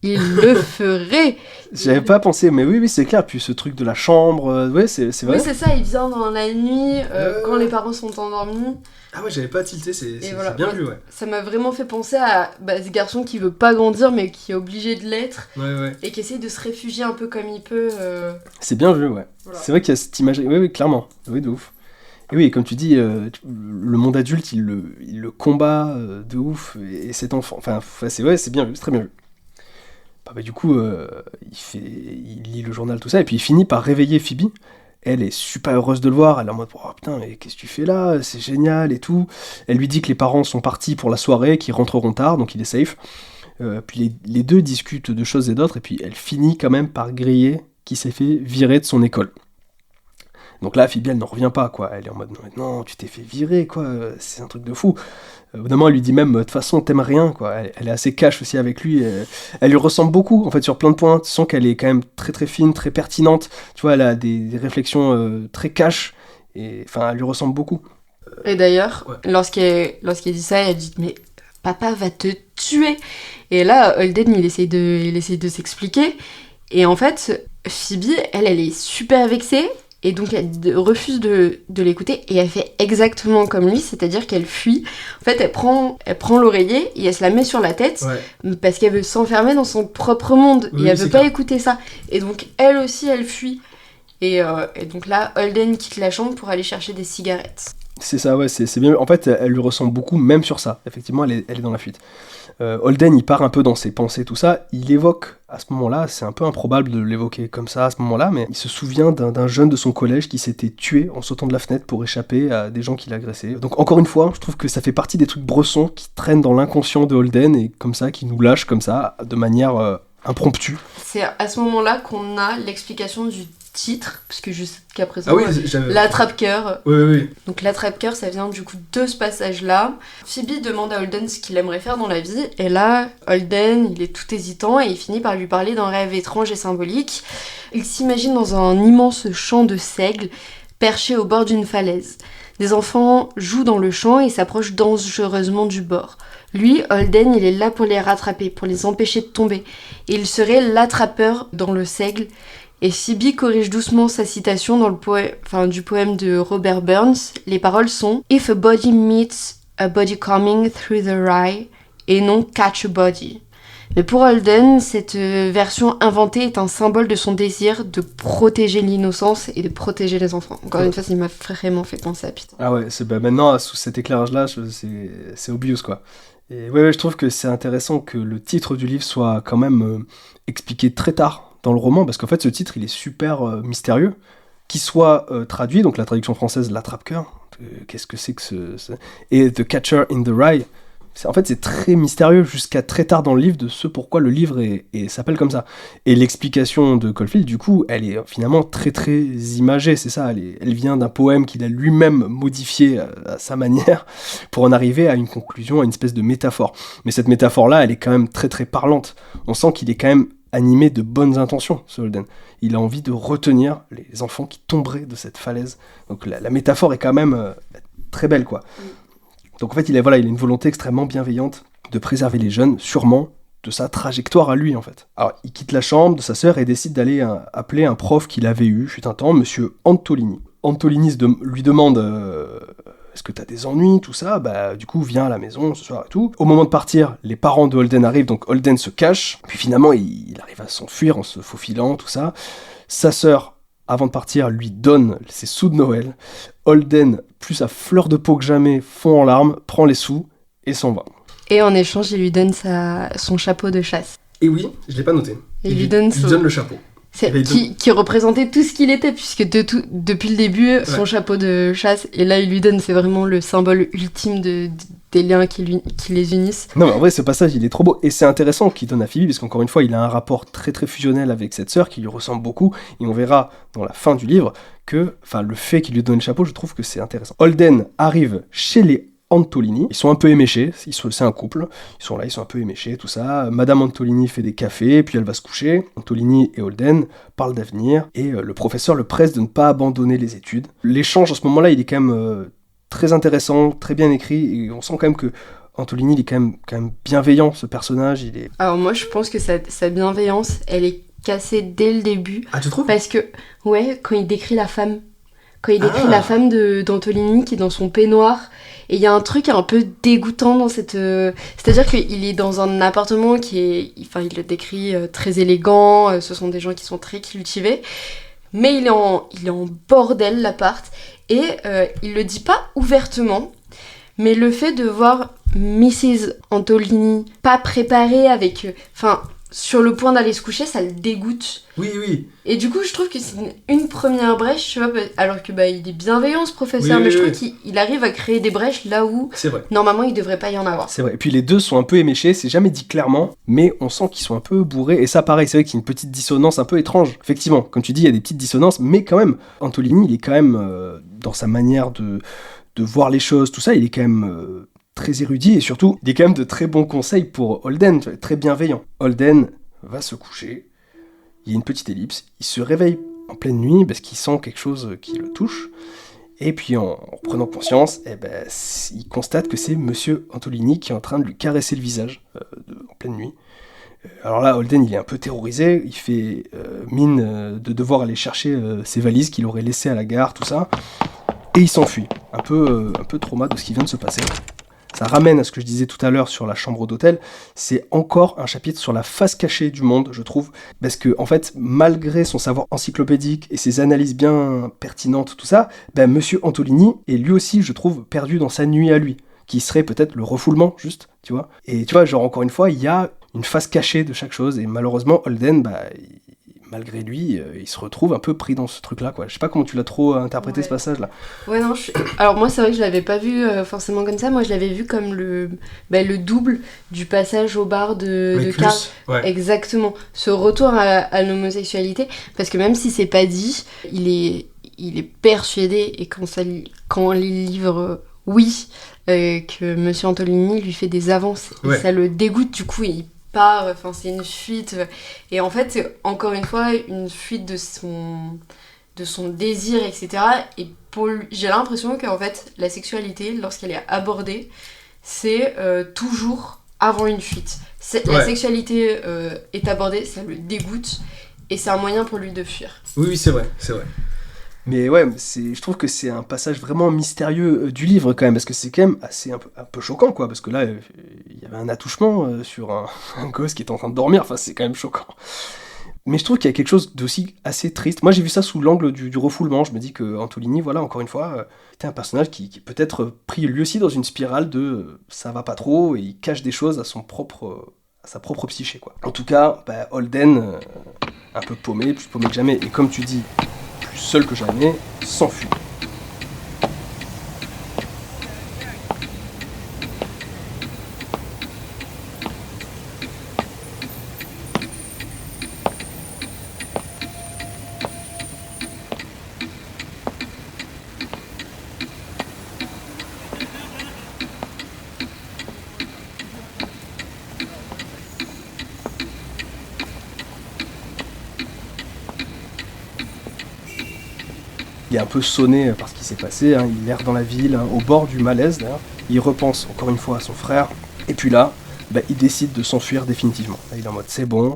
S2: il le ferait.
S1: J'avais pas pensé, mais oui, c'est clair. Puis ce truc de la chambre, ouais, c'est vrai.
S2: Oui, c'est ça, il vient dans la nuit, quand les parents sont endormis.
S1: Ah ouais, j'avais pas tilté, c'est
S2: voilà.
S1: bien vu, ouais.
S2: Ça m'a vraiment fait penser à ce garçon qui veut pas grandir, mais qui est obligé de l'être.
S1: Ouais.
S2: Et qui essaye de se réfugier un peu comme il peut.
S1: C'est bien vu, ouais. Voilà. C'est vrai qu'il y a cette image, oui, clairement. Oui, de ouf. Et oui, comme tu dis, le monde adulte, il le combat de ouf. Et cet enfant, enfin, c'est bien vu, c'est très bien vu. Du coup, il lit le journal, tout ça, et puis il finit par réveiller Phoebe. Elle est super heureuse de le voir, elle est en mode « Oh putain, mais qu'est-ce que tu fais là ? C'est génial et tout !» Elle lui dit que les parents sont partis pour la soirée, qu'ils rentreront tard, donc il est safe. Puis les deux discutent de choses et d'autres, et puis elle finit quand même par griller qu'il s'est fait virer de son école. Donc là, Phoebe, elle n'en revient pas, quoi. Elle est en mode « Non, tu t'es fait virer, quoi, c'est un truc de fou !» Au bout d'un moment, elle lui dit même, de toute façon, t'aimes rien, quoi. Elle est assez cash aussi avec lui. Elle lui ressemble beaucoup, en fait, sur plein de points. Tu sens qu'elle est quand même très très fine, très pertinente. Tu vois, elle a des réflexions très cash. Et enfin, elle lui ressemble beaucoup.
S2: Et d'ailleurs, lorsqu'elle dit ça, elle dit, mais papa va te tuer. Et là, Holden, il essaye de s'expliquer. Et en fait, Phoebe, elle est super vexée. Et donc elle refuse de l'écouter et elle fait exactement comme lui, c'est-à-dire qu'elle fuit. En fait, elle prend l'oreiller et elle se la met sur la tête parce qu'elle veut s'enfermer dans son propre monde et elle veut pas écouter ça. Et donc elle aussi, elle fuit. Et donc là, Holden quitte la chambre pour aller chercher des cigarettes.
S1: C'est ça, ouais, c'est bien. En fait, elle lui ressemble beaucoup, même sur ça. Effectivement, elle est dans la fuite. Holden, il part un peu dans ses pensées, tout ça. Il évoque, à ce moment-là, c'est un peu improbable de l'évoquer comme ça à ce moment-là, mais il se souvient d'un jeune de son collège qui s'était tué en sautant de la fenêtre pour échapper à des gens qui l'agressaient. Donc encore une fois, je trouve que ça fait partie des trucs bressons qui traînent dans l'inconscient de Holden et comme ça, qui nous lâchent comme ça, de manière impromptue.
S2: C'est à ce moment-là qu'on a l'explication du titre, parce que jusqu'à présent, l'attrape-cœur.
S1: Oui.
S2: Donc l'attrape-cœur, ça vient du coup de ce passage-là. Phoebe demande à Holden ce qu'il aimerait faire dans la vie, et là, Holden, il est tout hésitant, et il finit par lui parler d'un rêve étrange et symbolique. Il s'imagine dans un immense champ de seigle, perché au bord d'une falaise. Des enfants jouent dans le champ et s'approchent dangereusement du bord. Lui, Holden, il est là pour les rattraper, pour les empêcher de tomber. Et il serait l'attrapeur dans le seigle. Et Phoebe corrige doucement sa citation dans du poème de Robert Burns. Les paroles sont « If a body meets a body coming through the rye » et non « catch a body ». Mais pour Holden, cette version inventée est un symbole de son désir de protéger l'innocence et de protéger les enfants. Encore une fois, ça m'a vraiment fait penser à Peter.
S1: Ah ouais, maintenant, sous cet éclairage-là, c'est obvious, quoi. Et ouais, je trouve que c'est intéressant que le titre du livre soit quand même expliqué très tard dans le roman, parce qu'en fait, ce titre, il est super mystérieux. Qu'il soit traduit, donc la traduction française, l'attrape-cœur, qu'est-ce que c'est que et The Catcher in the Rye, C'est très mystérieux jusqu'à très tard dans le livre de ce pourquoi le livre s'appelle comme ça. Et l'explication de Caulfield, du coup, elle est finalement très très imagée, c'est ça. Elle vient d'un poème qu'il a lui-même modifié à sa manière pour en arriver à une conclusion, à une espèce de métaphore. Mais cette métaphore-là, elle est quand même très très parlante. On sent qu'il est quand même animé de bonnes intentions, ce Holden. Il a envie de retenir les enfants qui tomberaient de cette falaise. Donc la métaphore est quand même très belle, quoi. Donc en fait, il a une volonté extrêmement bienveillante de préserver les jeunes, sûrement de sa trajectoire à lui, en fait. Alors, il quitte la chambre de sa sœur et décide d'aller appeler un prof qu'il avait eu, fut un temps, monsieur Antolini. Antolini lui demande est-ce que t'as des ennuis, tout ça? Bah, du coup, viens à la maison ce soir et tout. Au moment de partir, les parents de Holden arrivent, donc Holden se cache. Puis finalement, il arrive à s'enfuir en se faufilant, tout ça. Sa sœur, avant de partir, lui donne ses sous de Noël. Holden, plus à fleur de peau que jamais, fond en larmes, prend les sous et s'en va.
S2: Et en échange, il lui donne son chapeau de chasse.
S1: Et oui, je l'ai pas noté.
S2: Il lui donne
S1: le chapeau.
S2: Qui représentait tout ce qu'il était, puisque depuis le début, son chapeau de chasse, et là il lui donne, c'est vraiment le symbole ultime des liens qui les unissent.
S1: Non, mais en vrai, ce passage, il est trop beau, et c'est intéressant qu'il donne à Phoebe, parce qu'encore une fois, il a un rapport très très fusionnel avec cette sœur, qui lui ressemble beaucoup, et on verra dans la fin du livre que, le fait qu'il lui donne le chapeau, je trouve que c'est intéressant. Holden arrive chez les Antolini, ils sont un peu éméchés, c'est un couple, ils sont un peu éméchés, tout ça. Madame Antolini fait des cafés, puis elle va se coucher. Antolini et Holden parlent d'avenir, et le professeur le presse de ne pas abandonner les études. L'échange, à ce moment-là, il est quand même très intéressant, très bien écrit, et on sent quand même que Antolini, il est quand même bienveillant, ce personnage.
S2: Alors moi, je pense que sa bienveillance, elle est cassée dès le début.
S1: Ah, tu trouves ?
S2: Parce que, ouais, quand il décrit la femme, la femme d'Antolini qui est dans son peignoir, et il y a un truc un peu dégoûtant dans cette... C'est-à-dire qu'il est dans un appartement qui est... Enfin, il le décrit très élégant, ce sont des gens qui sont très cultivés, mais il est en bordel, l'appart, et il le dit pas ouvertement, mais le fait de voir Mrs. Antolini pas préparée avec... sur le point d'aller se coucher, ça le dégoûte.
S1: Oui.
S2: Et du coup, je trouve que c'est une première brèche, tu vois, alors que il est bienveillant, ce professeur, mais je trouve qu'il arrive à créer des brèches là où, normalement, il devrait pas y en avoir.
S1: C'est vrai. Et puis les deux sont un peu éméchés, c'est jamais dit clairement, mais on sent qu'ils sont un peu bourrés. Et ça, pareil, c'est vrai qu'il y a une petite dissonance un peu étrange. Effectivement, comme tu dis, il y a des petites dissonances, mais quand même, Antolini, il est quand même, dans sa manière de voir les choses, tout ça, il est quand même... très érudit, et surtout, il est quand même de très bons conseils pour Holden, très bienveillant. Holden va se coucher, il y a une petite ellipse, il se réveille en pleine nuit parce qu'il sent quelque chose qui le touche, et puis en prenant conscience, il constate que c'est monsieur Antolini qui est en train de lui caresser le visage en pleine nuit. Alors là, Holden, il est un peu terrorisé, il fait mine de devoir aller chercher ses valises qu'il aurait laissées à la gare, tout ça, et il s'enfuit, un peu trauma de ce qui vient de se passer. Ça ramène à ce que je disais tout à l'heure sur la chambre d'hôtel, c'est encore un chapitre sur la face cachée du monde, je trouve, parce que, en fait, malgré son savoir encyclopédique et ses analyses bien pertinentes, tout ça, monsieur Antolini est lui aussi, je trouve, perdu dans sa nuit à lui, qui serait peut-être le refoulement, juste, tu vois. Et tu vois, genre, encore une fois, il y a une face cachée de chaque chose, et malheureusement, Holden, malgré lui, il se retrouve un peu pris dans ce truc-là, quoi. Je sais pas comment tu l'as trop interprété, ce passage-là.
S2: Ouais, non, alors moi, c'est vrai que je l'avais pas vu forcément comme ça. Moi, je l'avais vu comme le double du passage au bar de Karl.
S1: Ouais.
S2: Exactement. Ce retour à l'homosexualité, parce que même si c'est pas dit, il est persuadé, et quand on lit le livre, que Monsieur Antolini lui fait des avances, et ça le dégoûte, du coup, il part, c'est une fuite, et en fait c'est encore une fois une fuite de son désir, etc. Et j'ai l'impression qu'en fait la sexualité, lorsqu'elle est abordée, c'est toujours avant une fuite. La sexualité est abordée, ça le dégoûte, et c'est un moyen pour lui de fuir.
S1: Oui, c'est vrai. Mais ouais, je trouve que c'est un passage vraiment mystérieux du livre quand même, parce que c'est quand même assez un peu choquant, quoi, parce que là, il y avait un attouchement sur un gosse qui était en train de dormir, enfin c'est quand même choquant. Mais je trouve qu'il y a quelque chose d'aussi assez triste. Moi j'ai vu ça sous l'angle du refoulement, je me dis que Antolini, voilà, encore une fois, était un personnage qui peut-être pris lui aussi dans une spirale de ça va pas trop, et il cache des choses à sa propre psyché, quoi. En tout cas, Holden, un peu paumé, plus paumé que jamais, et comme tu dis, plus seul que jamais, s'enfuit. Il est un peu sonné par ce qui s'est passé, hein. Il erre dans la ville, hein, au bord du malaise d'ailleurs. Il repense encore une fois à son frère. Et puis là, il décide de s'enfuir définitivement. Là, il est en mode c'est bon,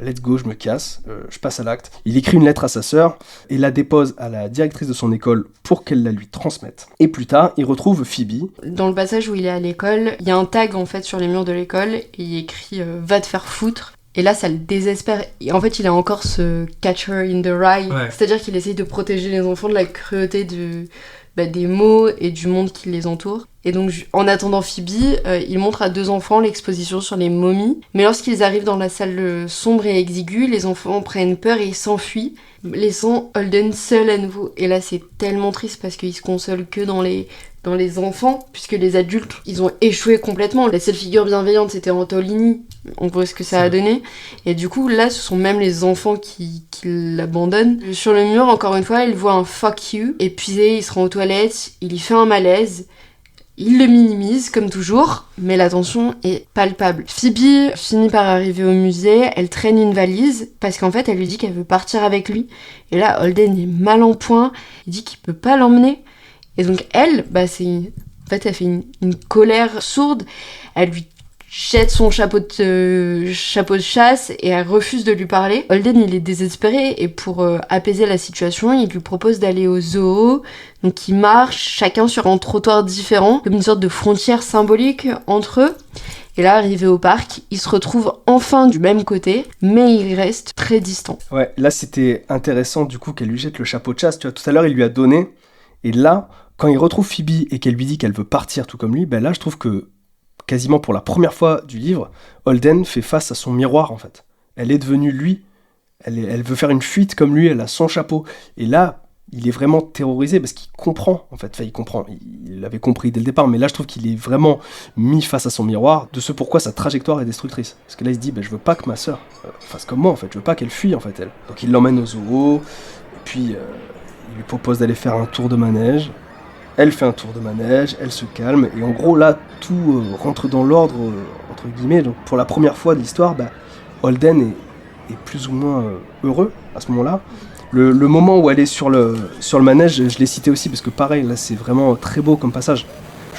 S1: let's go, je me casse, je passe à l'acte. Il écrit une lettre à sa sœur et la dépose à la directrice de son école pour qu'elle la lui transmette. Et plus tard, il retrouve Phoebe.
S2: Dans le passage où il est à l'école, il y a un tag en fait sur les murs de l'école et il écrit va te faire foutre. Et là, ça le désespère. Et en fait, il a encore ce catcher in the rye. Ouais. C'est-à-dire qu'il essaye de protéger les enfants de la cruauté des mots et du monde qui les entoure. Et donc, en attendant Phoebe, il montre à 2 enfants l'exposition sur les momies. Mais lorsqu'ils arrivent dans la salle sombre et exiguë, les enfants prennent peur et ils s'enfuient, laissant Holden seul à nouveau. Et là, c'est tellement triste parce qu'il se console que dans les enfants, puisque les adultes, ils ont échoué complètement. La seule figure bienveillante, c'était Antolini. On voit ce que ça a donné. Et du coup, là, ce sont même les enfants qui l'abandonnent. Sur le mur, encore une fois, il voit un « fuck you ». Épuisé, il se rend aux toilettes, il y fait un malaise. Il le minimise, comme toujours, mais la tension est palpable. Phoebe finit par arriver au musée, elle traîne une valise, parce qu'en fait, elle lui dit qu'elle veut partir avec lui. Et là, Holden est mal en point, il dit qu'il peut pas l'emmener. Et donc elle, elle fait une colère sourde, elle lui jette son chapeau de chasse et elle refuse de lui parler. Holden, il est désespéré et pour apaiser la situation, il lui propose d'aller au zoo. Donc ils marchent chacun sur un trottoir différent, comme une sorte de frontière symbolique entre eux. Et là, arrivé au parc, ils se retrouvent enfin du même côté, mais ils restent très distants.
S1: Ouais, là c'était intéressant du coup qu'elle lui jette le chapeau de chasse. Tu vois, tout à l'heure il lui a donné, et là, quand il retrouve Phoebe et qu'elle lui dit qu'elle veut partir tout comme lui, là je trouve que quasiment pour la première fois du livre, Holden fait face à son miroir en fait. Elle est devenue lui, elle veut faire une fuite comme lui, elle a son chapeau. Et là, il est vraiment terrorisé parce qu'il comprend en fait. Enfin, il comprend, il l'avait compris dès le départ, mais là je trouve qu'il est vraiment mis face à son miroir de ce pourquoi sa trajectoire est destructrice. Parce que là il se dit, je veux pas que ma sœur fasse comme moi en fait, je veux pas qu'elle fuit en fait elle. Donc il l'emmène au zoo, et puis il lui propose d'aller faire un tour de manège. Elle fait un tour de manège, elle se calme, et en gros là, tout rentre dans l'ordre, entre guillemets. Donc pour la première fois de l'histoire, Holden est plus ou moins heureux à ce moment-là. Le moment où elle est sur le manège, je l'ai cité aussi, parce que pareil, là c'est vraiment très beau comme passage.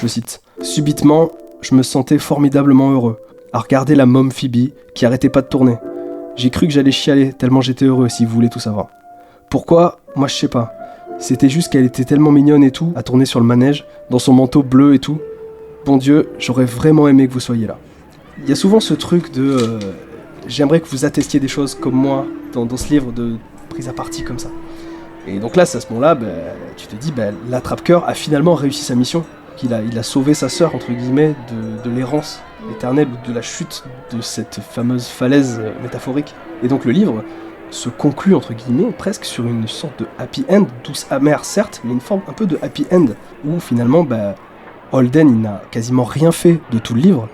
S1: Je cite « Subitement, je me sentais formidablement heureux, à regarder la môme Phoebe qui arrêtait pas de tourner. J'ai cru que j'allais chialer, tellement j'étais heureux, si vous voulez tout savoir. Pourquoi ? Moi je sais pas. C'était juste qu'elle était tellement mignonne et tout, à tourner sur le manège, dans son manteau bleu et tout. Bon Dieu, j'aurais vraiment aimé que vous soyez là. » Il y a souvent ce truc de j'aimerais que vous attestiez des choses comme moi dans ce livre de prise à partie comme ça. Et donc là, c'est à ce moment-là, tu te dis, l'attrape-cœur a finalement réussi sa mission. Il a sauvé sa sœur, entre guillemets, de l'errance éternelle ou de la chute de cette fameuse falaise métaphorique. Et donc le livre se conclut, entre guillemets, presque sur une sorte de happy end, douce amère certes, mais une forme un peu de happy end, où finalement, Holden, il n'a quasiment rien fait de tout le livre,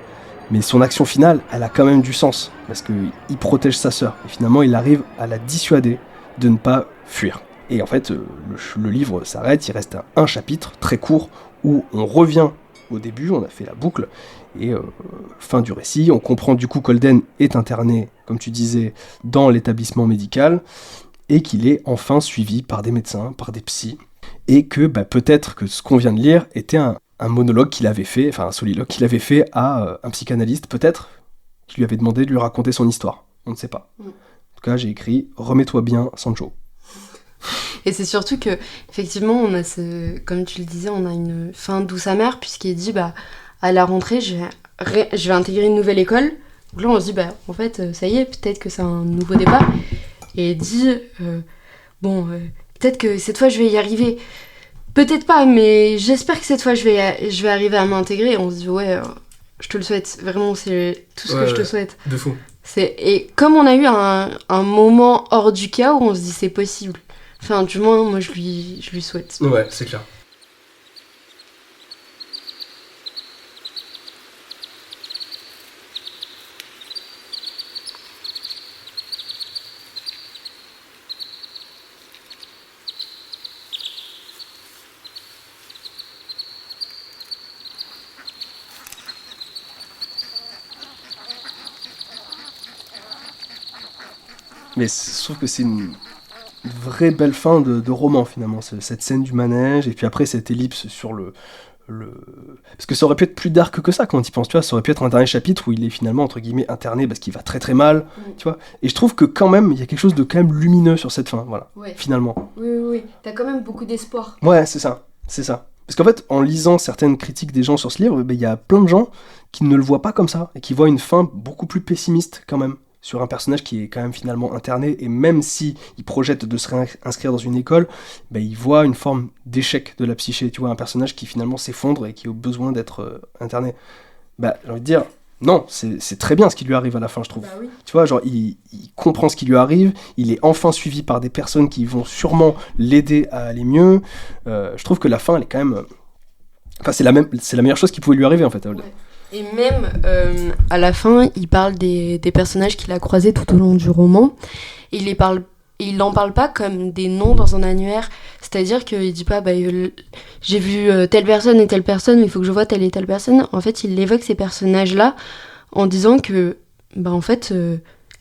S1: mais son action finale, elle a quand même du sens, parce qu'il protège sa sœur, et finalement il arrive à la dissuader de ne pas fuir. Et en fait, le livre s'arrête, il reste un chapitre très court, où on revient au début, on a fait la boucle, et fin du récit, on comprend du coup qu'Holden est interné, comme tu disais, dans l'établissement médical, et qu'il est enfin suivi par des médecins, par des psys, et que peut-être que ce qu'on vient de lire était un monologue qu'il avait fait, enfin un soliloque qu'il avait fait à un psychanalyste, peut-être, qui lui avait demandé de lui raconter son histoire. On ne sait pas. En tout cas, j'ai écrit « Remets-toi bien, Sancho ».
S2: Et c'est surtout que, effectivement, on a comme tu le disais, on a une fin douce amère, puisqu'il dit, à la rentrée, je vais intégrer une nouvelle école. Donc là, on se dit, en fait, ça y est, peut-être que c'est un nouveau départ. Et il dit, peut-être que cette fois, je vais y arriver. Peut-être pas, mais j'espère que cette fois, je vais arriver à m'intégrer. Et on se dit, ouais, je te le souhaite. Vraiment, c'est tout ce que je te souhaite.
S1: De fou.
S2: Et comme on a eu un moment hors du cas où on se dit, c'est possible. Enfin, du moins, moi, je lui souhaite.
S1: Ouais, c'est clair. Mais je trouve que c'est une vraie belle fin de roman finalement, cette scène du manège, et puis après cette ellipse sur parce que ça aurait pu être plus dark que ça quand tu y penses, tu vois, ça aurait pu être un dernier chapitre où il est finalement entre guillemets interné parce qu'il va très très mal, tu vois, et je trouve que quand même il y a quelque chose de quand même lumineux sur cette fin, voilà, finalement.
S2: Oui, t'as quand même beaucoup d'espoir.
S1: Ouais, c'est ça. Parce qu'en fait, en lisant certaines critiques des gens sur ce livre, il y a plein de gens qui ne le voient pas comme ça, et qui voient une fin beaucoup plus pessimiste quand même, sur un personnage qui est quand même finalement interné, et même si il projette de se réinscrire dans une école, il voit une forme d'échec de la psyché, tu vois, un personnage qui finalement s'effondre et qui a besoin d'être interné. J'ai envie de dire, non, c'est très bien ce qui lui arrive à la fin, je trouve.
S2: Oui.
S1: Tu vois, genre, il comprend ce qui lui arrive, il est enfin suivi par des personnes qui vont sûrement l'aider à aller mieux. Je trouve que la fin, elle est quand même... Enfin, c'est la meilleure chose qui pouvait lui arriver, en fait, à Holden.
S2: Ouais. Et même, à la fin, il parle des personnages qu'il a croisés tout au long du roman. Il n'en parle pas comme des noms dans un annuaire. C'est-à-dire qu'il dit pas, j'ai vu telle personne et telle personne, il faut que je vois telle et telle personne. En fait, il évoque ces personnages-là en disant que, en fait,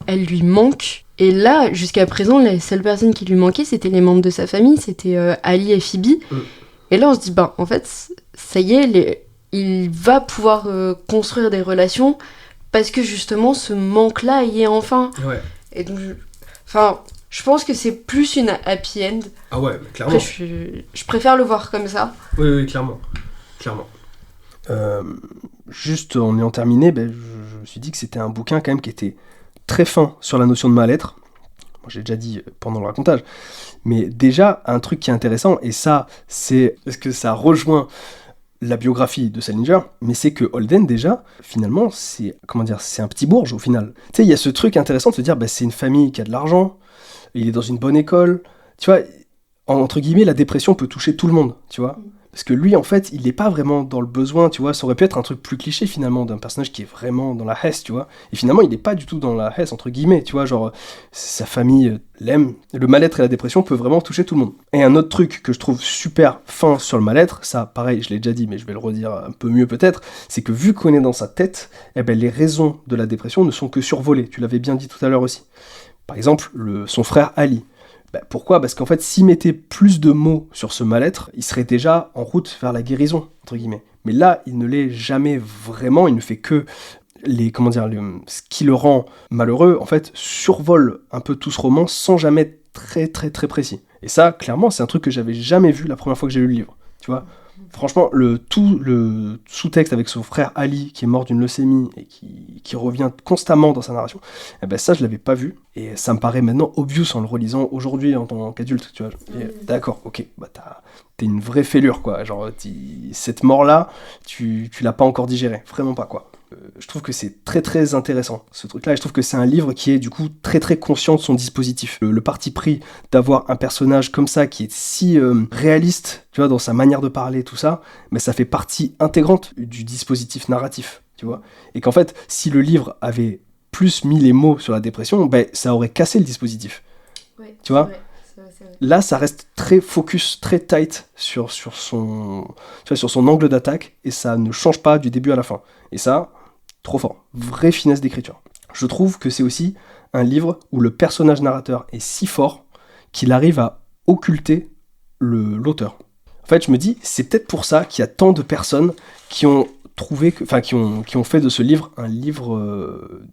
S2: elle lui manque. Et là, jusqu'à présent, les seules personnes qui lui manquaient, c'était les membres de sa famille, c'était Ali et Phoebe. Et là, on se dit, en fait, ça y est, il va pouvoir construire des relations parce que justement, ce manque-là y est enfin.
S1: Ouais.
S2: Et donc, je pense que c'est plus une happy end.
S1: Ah ouais, clairement.
S2: Après, je préfère le voir comme ça.
S1: Oui, clairement. Juste en ayant terminé, je me suis dit que c'était un bouquin quand même qui était très fin sur la notion de mal-être. Moi, j'ai déjà dit pendant le racontage. Mais déjà, un truc qui est intéressant, et ça, c'est parce que ça rejoint la biographie de Salinger, mais c'est que Holden, déjà, finalement, c'est un petit bourge, au final. Tu sais, il y a ce truc intéressant de se dire, c'est une famille qui a de l'argent, il est dans une bonne école, tu vois, entre guillemets, la dépression peut toucher tout le monde, tu vois. Parce que lui, en fait, il n'est pas vraiment dans le besoin, tu vois. Ça aurait pu être un truc plus cliché, finalement, d'un personnage qui est vraiment dans la hesse, tu vois. Et finalement, il n'est pas du tout dans la hesse, entre guillemets, tu vois. Genre, sa famille l'aime. Le mal-être et la dépression peuvent vraiment toucher tout le monde. Et un autre truc que je trouve super fin sur le mal-être, ça, pareil, je l'ai déjà dit, mais je vais le redire un peu mieux peut-être, c'est que vu qu'on est dans sa tête, les raisons de la dépression ne sont que survolées. Tu l'avais bien dit tout à l'heure aussi. Par exemple, son frère Ali. Pourquoi ? Parce qu'en fait, s'il mettait plus de mots sur ce mal-être, il serait déjà en route vers la guérison, entre guillemets. Mais là, il ne l'est jamais vraiment, il ne fait que ce qui le rend malheureux, en fait, survole un peu tout ce roman sans jamais être très très très précis. Et ça, clairement, c'est un truc que j'avais jamais vu la première fois que j'ai lu le livre, tu vois. Franchement, le sous-texte avec son frère Ali qui est mort d'une leucémie et qui revient constamment dans sa narration, ça je l'avais pas vu et ça me paraît maintenant obvious en le relisant aujourd'hui en tant qu'adulte, tu vois. D'accord, ok, t'es une vraie fêlure quoi, genre cette mort-là, tu l'as pas encore digérée, vraiment pas quoi. Je trouve que c'est très très intéressant ce truc-là et je trouve que c'est un livre qui est du coup très très conscient de son dispositif. Le parti pris d'avoir un personnage comme ça qui est si réaliste, tu vois, dans sa manière de parler, tout ça, mais ça fait partie intégrante du dispositif narratif, tu vois. Et qu'en fait, si le livre avait plus mis les mots sur la dépression, ça aurait cassé le dispositif.
S2: Ouais,
S1: tu vois.
S2: C'est vrai.
S1: Là, ça reste très focus, très tight sur son angle d'attaque et ça ne change pas du début à la fin. Et ça, trop fort. Vraie finesse d'écriture. Je trouve que c'est aussi un livre où le personnage narrateur est si fort qu'il arrive à occulter l'auteur. En fait, je me dis, c'est peut-être pour ça qu'il y a tant de personnes qui ont qui ont fait de ce livre un livre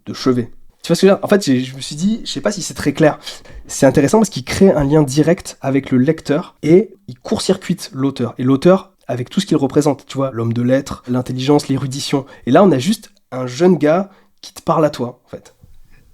S1: de chevet. Tu vois ce que je veux dire ? En fait, je me suis dit, je sais pas si c'est très clair. C'est intéressant parce qu'il crée un lien direct avec le lecteur et il court-circuite l'auteur. Et l'auteur, avec tout ce qu'il représente, tu vois, l'homme de lettres, l'intelligence, l'érudition. Et là, on a juste un jeune gars qui te parle à toi, en fait.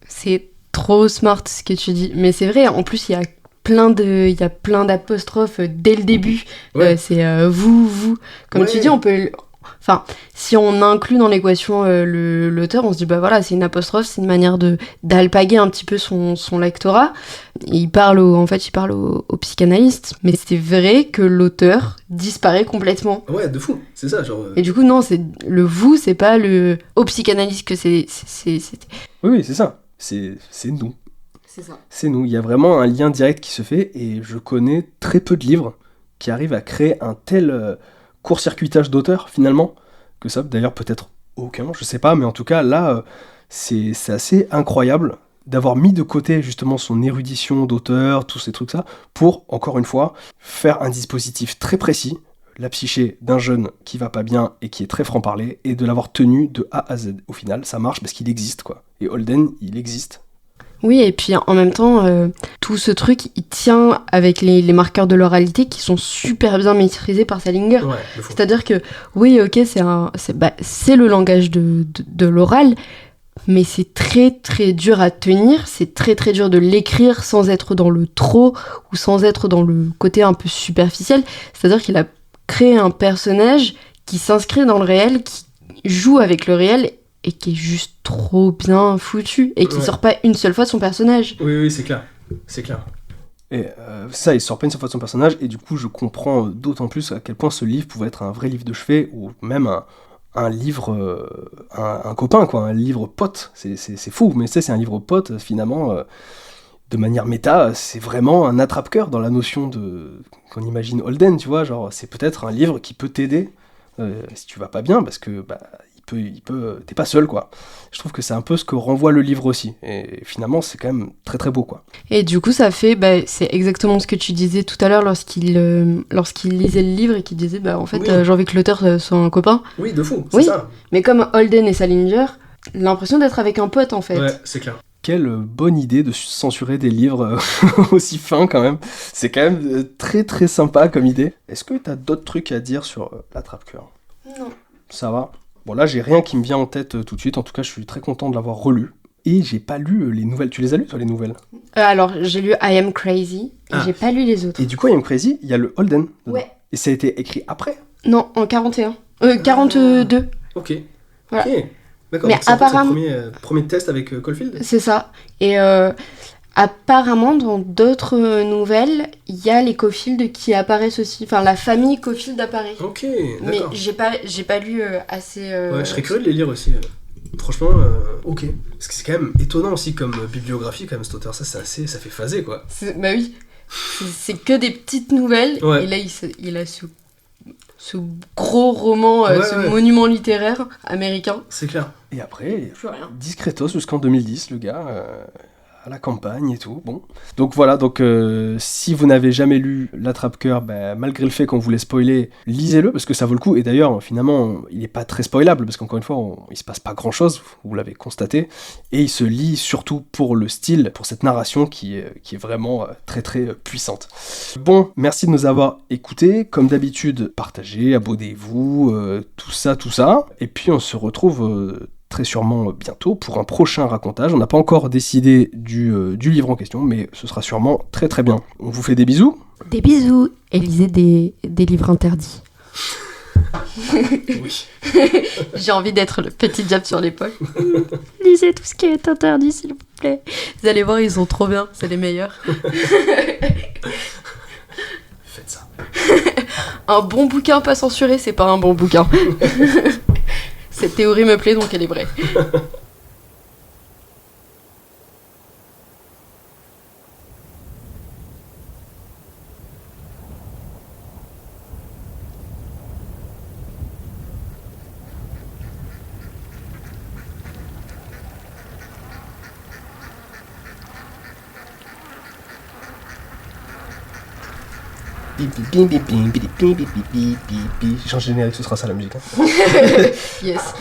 S2: C'est trop smart ce que tu dis. Mais c'est vrai, en plus, il y a plein d'apostrophes dès le début.
S1: Ouais.
S2: C'est vous. Comme tu dis, on peut... Enfin, si on inclut dans l'équation l'auteur, on se dit, voilà, c'est une apostrophe, c'est une manière d'alpaguer un petit peu son lectorat. Et il parle au psychanalyste. Mais c'est vrai que l'auteur disparaît complètement.
S1: Ouais, de fou, c'est ça, genre...
S2: Et du coup, non, c'est le vous, c'est pas le au psychanalyste que c'est...
S1: Oui, c'est ça. C'est nous.
S2: C'est ça.
S1: C'est nous. Il y a vraiment un lien direct qui se fait et je connais très peu de livres qui arrivent à créer un tel... court-circuitage d'auteur finalement, que ça d'ailleurs peut-être aucun, je sais pas, mais en tout cas là c'est assez incroyable d'avoir mis de côté justement son érudition d'auteur, tous ces trucs-là, pour, encore une fois, faire un dispositif très précis, la psyché d'un jeune qui va pas bien et qui est très franc-parler, et de l'avoir tenu de A à Z. Au final, ça marche parce qu'il existe, quoi. Et Holden, il existe.
S2: Oui, et puis en même temps, tout ce truc, il tient avec les marqueurs de l'oralité qui sont super bien maîtrisés par Salinger.
S1: Ouais,
S2: C'est-à-dire que, oui, ok, c'est le langage de l'oral, mais c'est très très dur à tenir, c'est très très dur de l'écrire sans être dans le trop ou sans être dans le côté un peu superficiel. C'est-à-dire qu'il a créé un personnage qui s'inscrit dans le réel, qui joue avec le réel et qui est juste trop bien foutu et qui sort pas une seule fois de son personnage.
S1: Oui, c'est clair. C'est clair. Et ça, il sort pas une seule fois de son personnage, et du coup, je comprends d'autant plus à quel point ce livre pouvait être un vrai livre de chevet, ou même un livre, un copain, quoi, un livre pote. C'est fou, mais c'est un livre pote, finalement, de manière méta, c'est vraiment un attrape-cœur dans la notion qu'on imagine Holden, tu vois, genre, c'est peut-être un livre qui peut t'aider si tu vas pas bien, parce que, t'es pas seul, quoi. Je trouve que c'est un peu ce que renvoie le livre aussi, et finalement c'est quand même très très beau, quoi.
S2: Et du coup ça fait, c'est exactement ce que tu disais tout à l'heure lorsqu'il lisait le livre et qu'il disait en fait j'ai envie que l'auteur soit un copain.
S1: Oui, de fou, c'est ça.
S2: Mais comme Holden et Salinger, l'impression d'être avec un pote en fait.
S1: Ouais, c'est clair. Quelle bonne idée de censurer des livres aussi fins quand même. C'est quand même très très sympa comme idée. Est-ce que t'as d'autres trucs à dire sur l'attrape-cœur ?
S2: Non. Ça
S1: va. Bon, là, j'ai rien qui me vient en tête tout de suite. En tout cas, je suis très content de l'avoir relu. Et j'ai pas lu les nouvelles. Tu les as lues, toi, les nouvelles ?
S2: Alors, j'ai lu I Am Crazy, et j'ai pas lu les autres.
S1: Et du coup, I Am Crazy, il y a le Holden dedans.
S2: Ouais.
S1: Et ça a été écrit après ?
S2: Non, en 41. 42.
S1: Ok.
S2: Voilà.
S1: Ok. D'accord,
S2: mais
S1: donc c'est
S2: apparemment...
S1: le premier test avec Caulfield ?
S2: C'est ça. Et apparemment, dans d'autres nouvelles, il y a les Caulfield qui apparaissent aussi. Enfin, la famille Caulfield apparaît.
S1: Ok,
S2: d'accord. Mais j'ai pas lu assez...
S1: Ouais, je serais curieux de les lire aussi. Franchement, ok. Parce que c'est quand même étonnant aussi comme bibliographie, quand même, cet auteur. Ça fait phaser, quoi.
S2: Bah oui. C'est que des petites nouvelles.
S1: Ouais.
S2: Et là, il a ce gros roman, ce monument littéraire américain.
S1: C'est clair. Et après, discretos jusqu'en 2010, le gars, à la campagne et tout. Bon. Donc voilà, si vous n'avez jamais lu L'Attrape-Cœur, malgré le fait qu'on vous l'ait spoilé, lisez-le parce que ça vaut le coup. Et d'ailleurs, finalement, il n'est pas très spoilable parce qu'encore une fois, il se passe pas grand-chose, vous l'avez constaté. Et il se lit surtout pour le style, pour cette narration qui est vraiment très très puissante. Bon, merci de nous avoir écoutés. Comme d'habitude, partagez, abonnez-vous, tout ça. Et puis on se retrouve... très sûrement bientôt pour un prochain racontage. On n'a pas encore décidé du livre en question, mais ce sera sûrement très très bien. On vous fait des bisous.
S2: Des bisous. Et lisez des livres interdits.
S1: Oui.
S2: J'ai envie d'être le petit diable sur l'épaule. Lisez tout ce qui est interdit, s'il vous plaît. Vous allez voir, ils sont trop bien. C'est les meilleurs.
S1: Faites ça.
S2: Un bon bouquin pas censuré, c'est pas un bon bouquin. Cette théorie me plaît, donc elle est vraie.
S1: Change de générique, ce sera ça la musique.
S2: Yes.